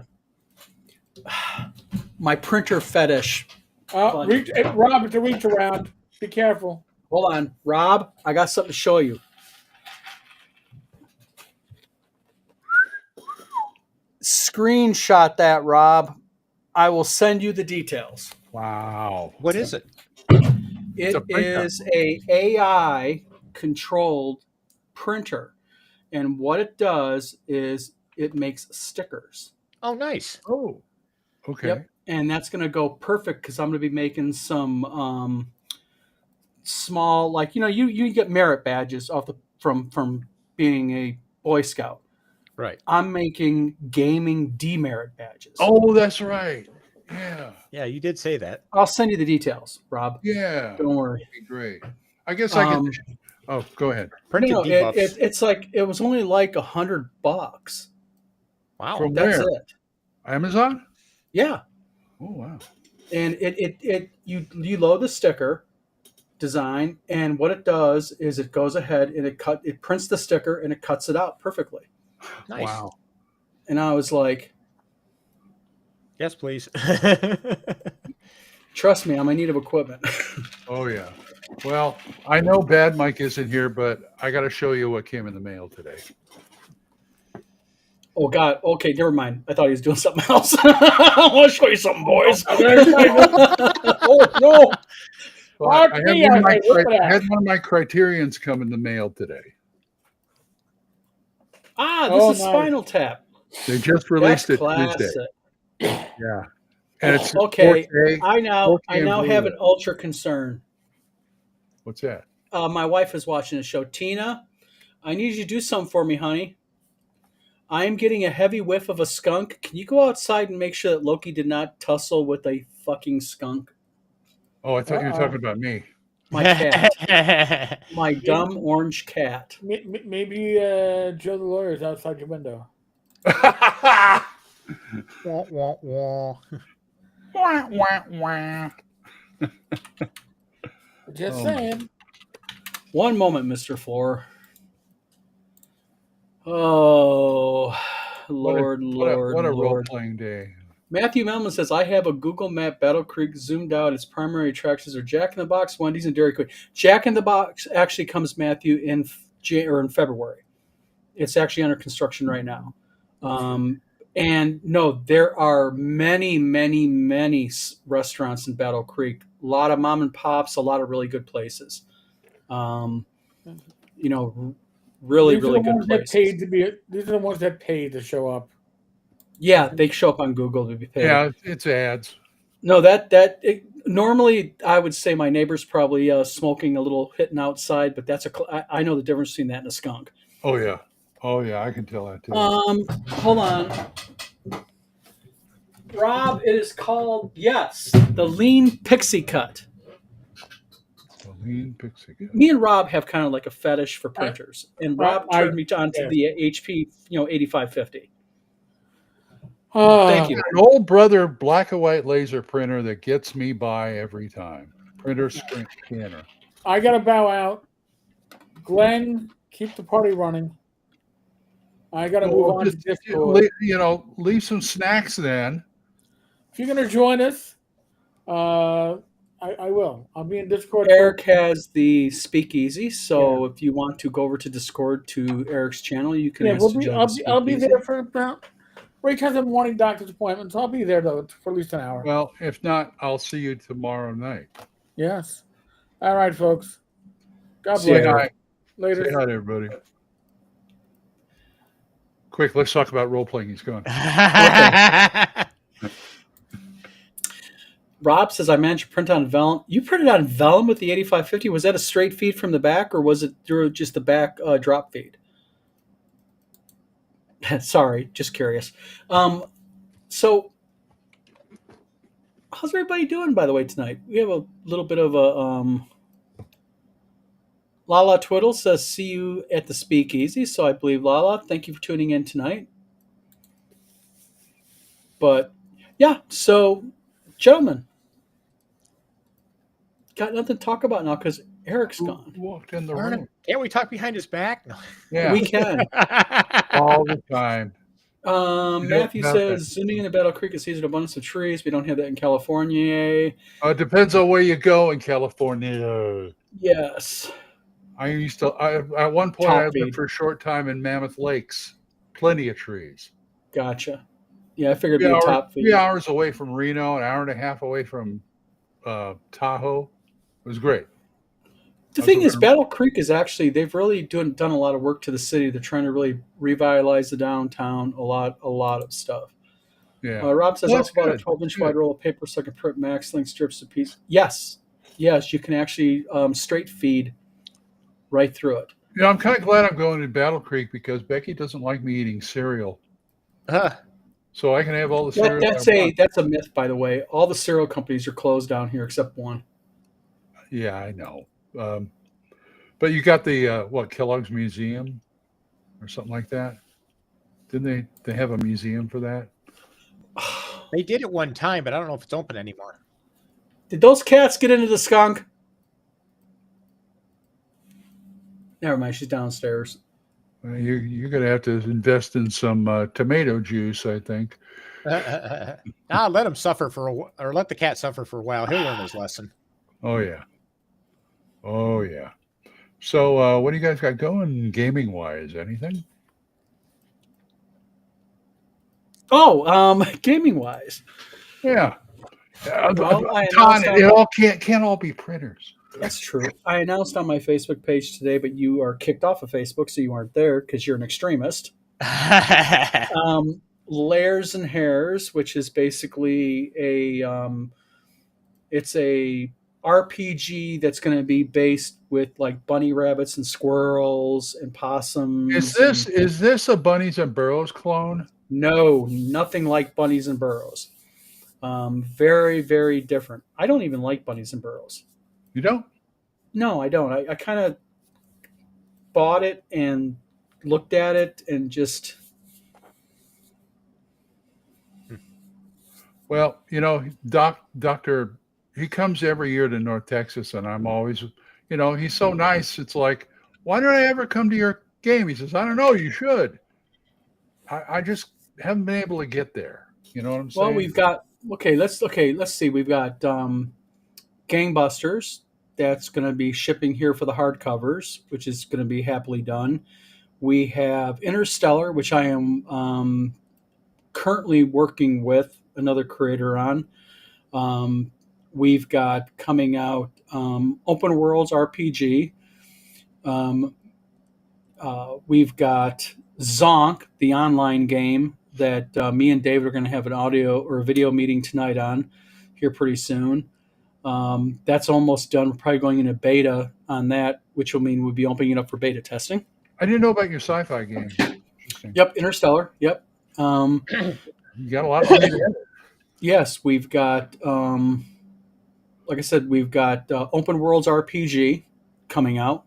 My printer fetish. Rob, to reach around. Be careful. Hold on. Rob, I got something to show you. Screenshot that, Rob. I will send you the details. Wow. What is it? It is a AI controlled printer. And what it does is it makes stickers. Oh, nice. Oh, okay. Yep. And that's going to go perfect because I'm going to be making some small, like, you get merit badges from being a Boy Scout. Right. I'm making gaming demerit badges. Oh, that's right. Yeah. Yeah, you did say that. I'll send you the details, Rob. Yeah. Don't worry. That'd be great. I guess Oh, go ahead. Printed No, debuffs. it's like it was only like $100. Wow. From That's where? it. Amazon? Yeah, Oh, wow. and you load the sticker design, and what it does is it goes ahead and it prints the sticker and it cuts it out perfectly. Nice. Wow. And I was like, Yes, please. trust me, I'm in need of equipment. Oh, yeah. Well, I know Bad Mike isn't here, but I got to show you what came in the mail today. Oh God. Okay, never mind. I thought he was doing something else. I want to show you something, boys. Oh no. Well, Fuck I had me, one of my look at I that. had one of my criterions come in the mail today. Ah, this Oh, is nice. Spinal Tap. They just That's released it classic. Tuesday. Yeah. And it's Okay, 4K. I now 4K and have an Blu-ray. ultra concern. What's that? My wife is watching the show. Tina, I need you to do something for me, honey. I am getting a heavy whiff of a skunk. Can you go outside and make sure that Loki did not tussle with a fucking skunk? Oh, I thought you were Uh-oh. talking about me. My cat. My dumb orange cat. Maybe Joe the lawyer is outside your window. Wah, wah, wah. Wah, wah, wah. Just Oh, saying. One moment, Mr. Floor. Oh, Lord, Lord, what a Lord. role-playing day. Matthew Melman says, I have a Google map, Battle Creek, zoomed out. Its primary attractions are Jack in the Box, Wendy's, and Dairy Queen. Jack in the Box actually comes, Matthew, in February. It's actually under construction right now. And no, there are many, many, many restaurants in Battle Creek. A lot of mom and pops, a lot of really good places. Really, These are really the good ones that places. paid to be. These are the ones that paid to show up. Yeah, they show up on Google to be paid. Yeah, it's ads. No, normally I would say my neighbor's probably smoking a little, hitting outside, but I know the difference between that and a skunk. Oh yeah, I can tell that too. Hold on, Rob. It is called the Lean Pixie Cut. The Lean Pixie Cut. Me and Rob have kind of like a fetish for printers, and Rob turned me on to the HP 8550. Thank you. An old brother black and white laser printer that gets me by every time. Printer scanner. I gotta bow out. Glenn, keep the party running. I gotta move on to Discord. Leave some snacks then. If you're gonna join us, I will. I'll be in Discord. Eric has the Speakeasy, so if you want to go over to Discord to Eric's channel, you can. I'll be there for about. Ray has a morning doctor's appointment, so I'll be there though for at least an hour. Well, if not, I'll see you tomorrow night. Yes. All right, folks. God bless. Say hi. Later. Say hi to everybody. Quick, let's talk about role playing. He's gone. Rob says, I managed to print on vellum. You printed on vellum with the 8550. Was that a straight feed from the back, or was it just the back drop feed? Sorry, just curious. So, how's everybody doing, by the way, tonight? We have a little bit of a... Lala Twiddle says, see you at the Speakeasy. So I believe, Lala, thank you for tuning in tonight. But, yeah, so, gentlemen, got nothing to talk about now because Eric's gone. Walked in the room. Can't we talk behind his back? No. Yeah, We can. all the time. Matthew have says, zooming into Battle Creek is an abundance of trees. We don't have that in California. It depends on where you go in California. Yes. At one point, Top I lived feed. for a short time in Mammoth Lakes. Plenty of trees. Gotcha. Yeah, I figured it'd be a top feed. 3 hours away from Reno, an hour and a half away from Tahoe. It was great. The thing is, Battle Creek is actually, they've really done a lot of work to the city. They're trying to really revitalize the downtown, a lot of stuff. Yeah. Rob says, Well, also bought a good. 12-inch Good. wide roll of paper so I can print max length strips of piece. Yes, you can actually straight feed right through it. I'm kind of glad I'm going to Battle Creek because Becky doesn't like me eating cereal. So I can have all the cereal. That's a myth, by the way. All the cereal companies are closed down here except one. Yeah, I know. But you got the Kellogg's Museum or something like that? Didn't they have a museum for that? They did it one time, but I don't know if it's open anymore. Did those cats get into the skunk? Never mind, she's downstairs. You're going to have to invest in some tomato juice, I think. I'll let him suffer or let the cat suffer for a while. He'll learn his lesson. Oh yeah. So what do you guys got going gaming wise? Anything? Oh, gaming wise. Yeah. Well, I Todd, announced it all can't all be printers. That's true. I announced on my Facebook page today, but you are kicked off of Facebook, so you aren't there because you're an extremist. Layers and Hairs, which is basically it's a RPG that's going to be based with like bunny rabbits and squirrels and possums. Is this a Bunnies and Burrows clone? No, nothing like Bunnies and Burrows. Very, very different. I don't even like Bunnies and Burrows. You don't? No, I don't. I kind of bought it and looked at it and just. Well, Doctor, he comes every year to North Texas, and I'm always, he's so nice. It's like, why don't I ever come to your game? He says, I don't know. You should. I just haven't been able to get there. You know what I'm saying? Well, we've got let's see. We've got Gangbusters. That's going to be shipping here for the hardcovers, which is going to be happily done. We have Interstellar, which I am currently working with another creator on. We've got coming out Open Worlds RPG. We've got Zonk, the online game that me and David are going to have an audio or a video meeting tonight on here pretty soon. That's almost done. We're probably going into beta on that, which will mean we'll be opening it up for beta testing. I didn't know about your sci-fi game. Yep, Interstellar. Yep. You got a lot of money together. Yes, we've got, like I said, we've got Open Worlds RPG coming out.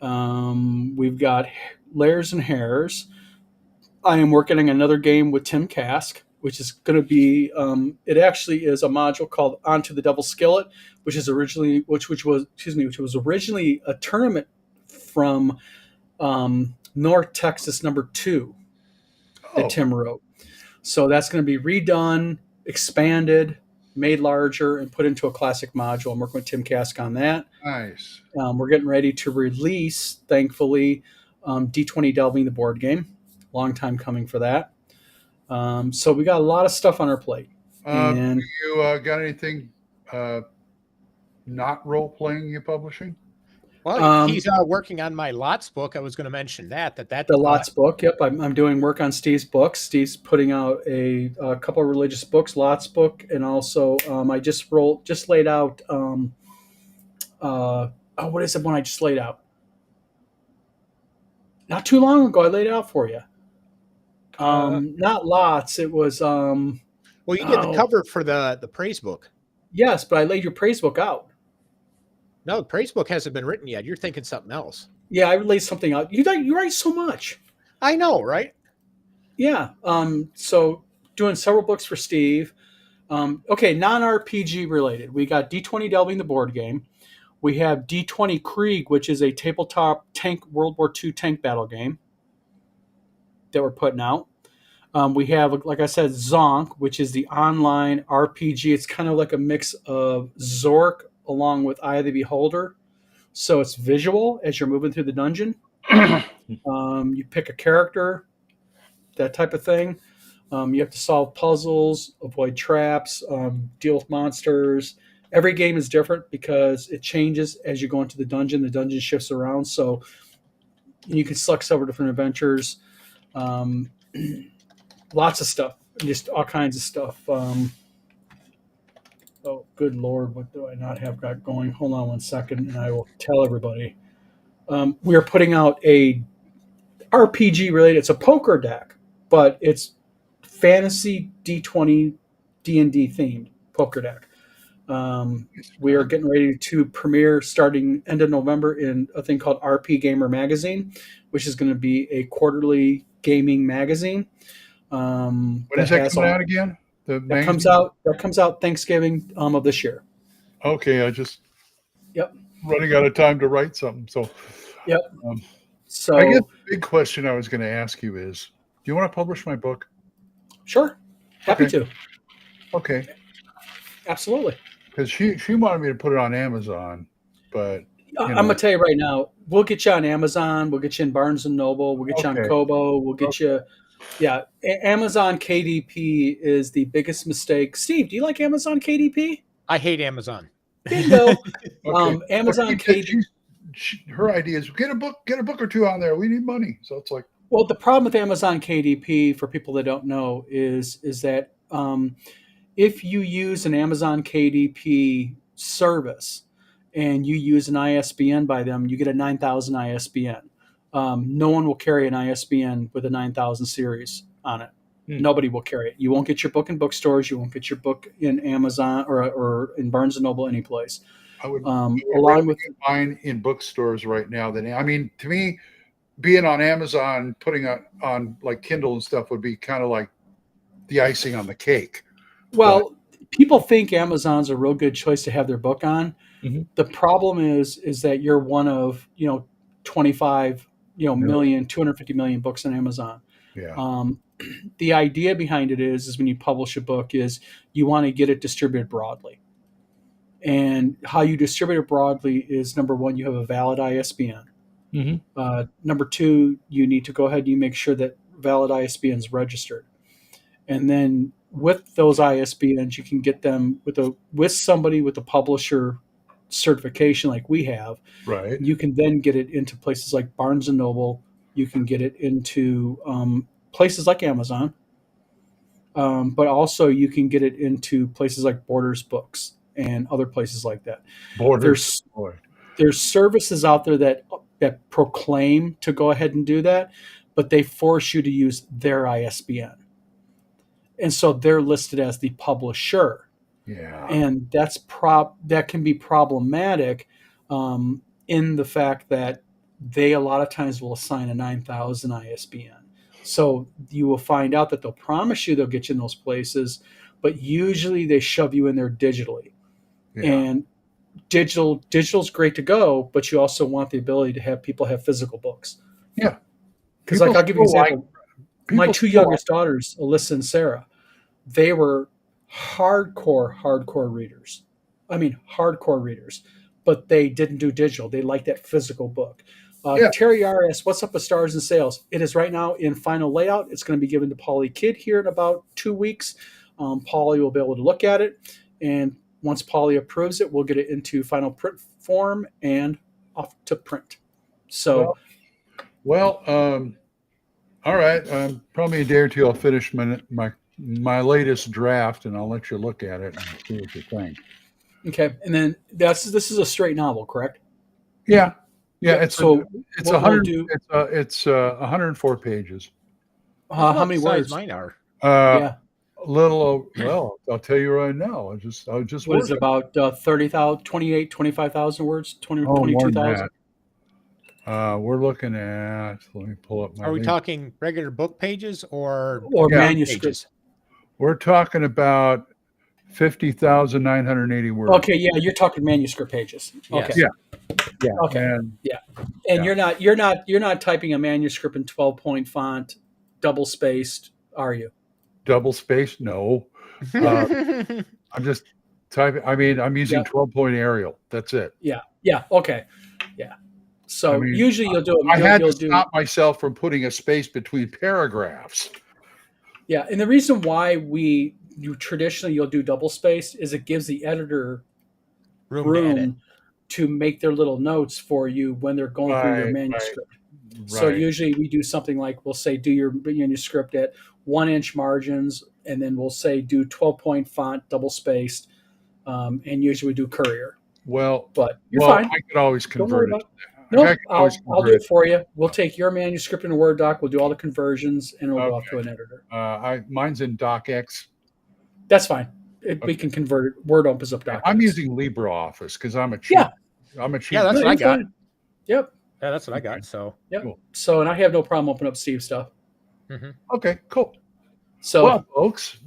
We've got Layers and Hairs. I am working on another game with Tim Kask, which is going to be. It actually is a module called Onto the Devil's Skillet, which was originally a tournament from North Texas #2 that Tim wrote. So that's going to be redone, expanded, made larger, and put into a classic module. I'm working with Tim Kask on that. Nice. We're getting ready to release, thankfully, D20 Delving, the board game. Long time coming for that. So we got a lot of stuff on our plate. And you got anything not role-playing you're publishing? Well, he's working on my Lots book. I was going to mention that the Lots book. Yep, I'm doing work on Steve's books. Steve's putting out a couple of religious books, Lots book, and also I just laid out. What is the one I just laid out? Not too long ago, I laid it out for you. Not Lots. It was. Well, you did the cover for the praise book. Yes, but I laid your praise book out. No, the praise book hasn't been written yet. You're thinking something else. Yeah, I laid something out. You write so much. I know, right? Yeah. So doing several books for Steve. Okay, non-RPG related. We got D20 Delving, the board game. We have D20 Krieg, which is a tabletop World War II tank battle game that we're putting out. We have, like I said, Zonk, which is the online RPG. It's kind of like a mix of Zork along with Eye of the Beholder. So it's visual as you're moving through the dungeon. You pick a character, that type of thing. You have to solve puzzles, avoid traps, deal with monsters. Every game is different because it changes as you go into the dungeon. The dungeon shifts around, so you can select several different adventures. Lots of stuff, just all kinds of stuff. Oh, good Lord, what do I not have got going? Hold on one second, and I will tell everybody. We are putting out a RPG related. It's a poker deck, but it's fantasy D20 D&D themed poker deck. We are getting ready to premiere starting end of November in a thing called RP Gamer Magazine, which is going to be a quarterly gaming magazine. When is that coming out again? That comes out Thanksgiving of this year. Okay, I just Yep. running out of time to write something. So Yep. So I guess the big question I was going to ask you is, do you want to publish my book? Sure, happy Okay. to. Okay, Absolutely. because she wanted me to put it on Amazon, but I'm gonna tell you right now, we'll get you on Amazon, we'll get you in Barnes and Noble, we'll get you on Okay. Kobo, we'll get you. Yeah, Amazon KDP is the biggest mistake. Steve, do you like Amazon KDP? I hate Amazon. Bingo. okay. Amazon KDP. Her idea is get a book or two on there. We need money, so it's like, Well, the problem with Amazon KDP, for people that don't know, is that if you use an Amazon KDP service and you use an ISBN by them, you get a 9000 ISBN. No one will carry an ISBN with a 9000 series on it. Nobody will carry it. You won't get your book in bookstores. You won't get your book in Amazon or in Barnes and Noble, any place. I would along with mine in bookstores right now. I mean, to me, being on Amazon, putting on like Kindle and stuff would be kind of like the icing on the cake. Well, people think Amazon's a real good choice to have their book on. Mhm. The problem is that you're one of 25 million, 250 million books on Amazon. Yeah. The idea behind it is when you publish a book is you want to get it distributed broadly. And how you distribute it broadly is, number one, you have a valid ISBN. Mhm. Number two, you need to go ahead and you make sure that valid ISBN is registered. And then with those ISBNs, you can get them with somebody with a publisher certification like we have. Right. You can then get it into places like Barnes and Noble. You can get it into places like Amazon. But also you can get it into places like Borders Books and other places like that. Borders. There's services out there that proclaim to go ahead and do that, but they force you to use their ISBN. And so they're listed as the publisher. Yeah. And that can be problematic in the fact that they a lot of times will assign a 9000 ISBN. So you will find out that they'll promise you they'll get you in those places, but usually they shove you in there digitally. Yeah. And digital's great to go, but you also want the ability to have people have physical books. Yeah. Because I'll give you an example. My two youngest daughters, Alyssa and Sarah, they were hardcore readers. I mean, hardcore readers, but they didn't do digital. They liked that physical book. Terry R. asks, what's up with Stars and Sales? It is right now in final layout. It's going to be given to Polly Kidd here in about 2 weeks. Polly will be able to look at it. And once Polly approves it, we'll get it into final print form and off to print. So, all right. Probably a day or two, I'll finish my latest draft, and I'll let you look at it and see what you think. Okay, and then this is a straight novel, correct? Yeah. It's so it's 100. It's 104 pages. How many words? Mine are. A little. Well, I'll tell you right now. I just. What is it, about 30,000, 25,000 words? 22,000. We're looking at. Let me pull up my. Are we talking regular book pages or manuscripts? Pages? We're talking about 50,980 words. Okay, yeah, you're talking manuscript pages. Okay. Yes. Yeah. Okay. And you're not typing a manuscript in 12-point font, double spaced, are you? Double spaced? No. I'm just typing. I mean, I'm using 12-point Arial. That's it. Yeah. Okay. Yeah. So usually you'll do. I had to stop myself from putting a space between paragraphs. Yeah, and the reason why traditionally you'll do double spaced is it gives the editor room to make their little notes for you when they're going through your manuscript. Right. So usually we do something like we'll say do your manuscript at 1-inch margins, and then we'll say do 12-point font, double spaced, and usually we do Courier. But you're fine. I could always convert it. No, I'll do it for you. We'll take your manuscript in a Word doc. We'll do all the conversions, and we'll go off to an editor. Mine's in DocX. That's fine. We can convert it. Word opens up documents. I'm using LibreOffice because I'm a cheap. Yeah. I'm a cheap. Yeah, that's No, what I you're got. fine. Yep. Yeah, that's what I got. So Yep. Cool. So, and I have no problem opening up Steve's stuff. Okay, cool. So, Well, folks,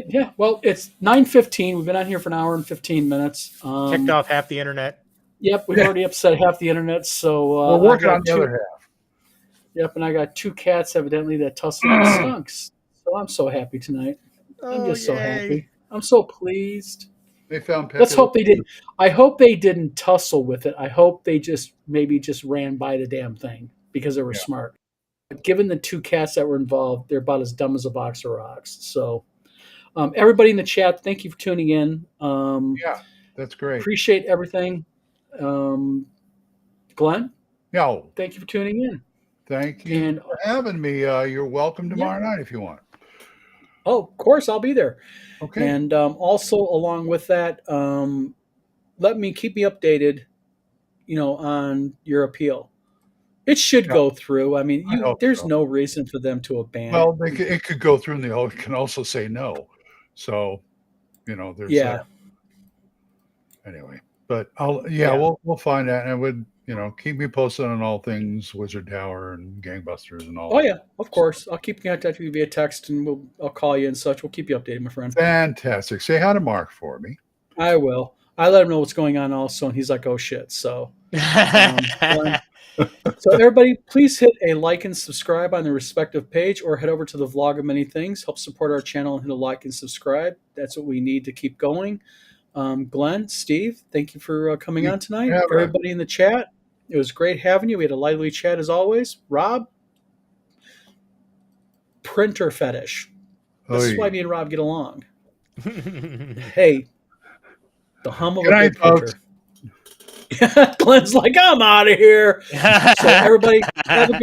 yeah. Well, it's 9:15. We've been on here for an hour and 15 minutes. ticked off half the internet. Yep, we've already upset half the internet. So we're working I got on the other half. Yep, and I got 2 cats evidently that tussle like skunks. So I'm so happy tonight. I'm just so happy. I'm so pleased. They found Pepe. Let's hope they didn't. I hope they didn't tussle with it. I hope they just ran by the damn thing because they were smart. But given the 2 cats that were involved, they're about as dumb as a box of rocks. So, everybody in the chat, thank you for tuning in. Yeah, that's great. Appreciate everything. Glenn, Yeah, thank you for tuning in. thank you And for having me. You're welcome tomorrow night if you want. oh, of course, I'll be there. Okay. And also, along with that, keep me updated, on your appeal. It should go through. I mean, there's no reason for them to abandon. Well, it could go through, and they can also say no. So, there's that. Anyway, but we'll find out, and I would, keep me posted on all things Wizard Tower and Gangbusters and all. Oh yeah, of course. I'll keep in contact with you via text, and I'll call you and such. We'll keep you updated, my friend. Fantastic. Say hi to Mark for me. I will. I let him know what's going on also, and he's like, "Oh shit!" So, so everybody, please hit a like and subscribe on the respective page, or head over to the Vlog of Many Things. Help support our channel and hit a like and subscribe. That's what we need to keep going. Glenn, Steve, thank you for coming on tonight. Yeah, everybody in the chat, it was great having you. We had a lively chat as always. Rob, printer fetish. This is why me and Rob get along. Hey, the hum of Good a night, good printer. Glenn's like, I'm out of here. So everybody, have a good night.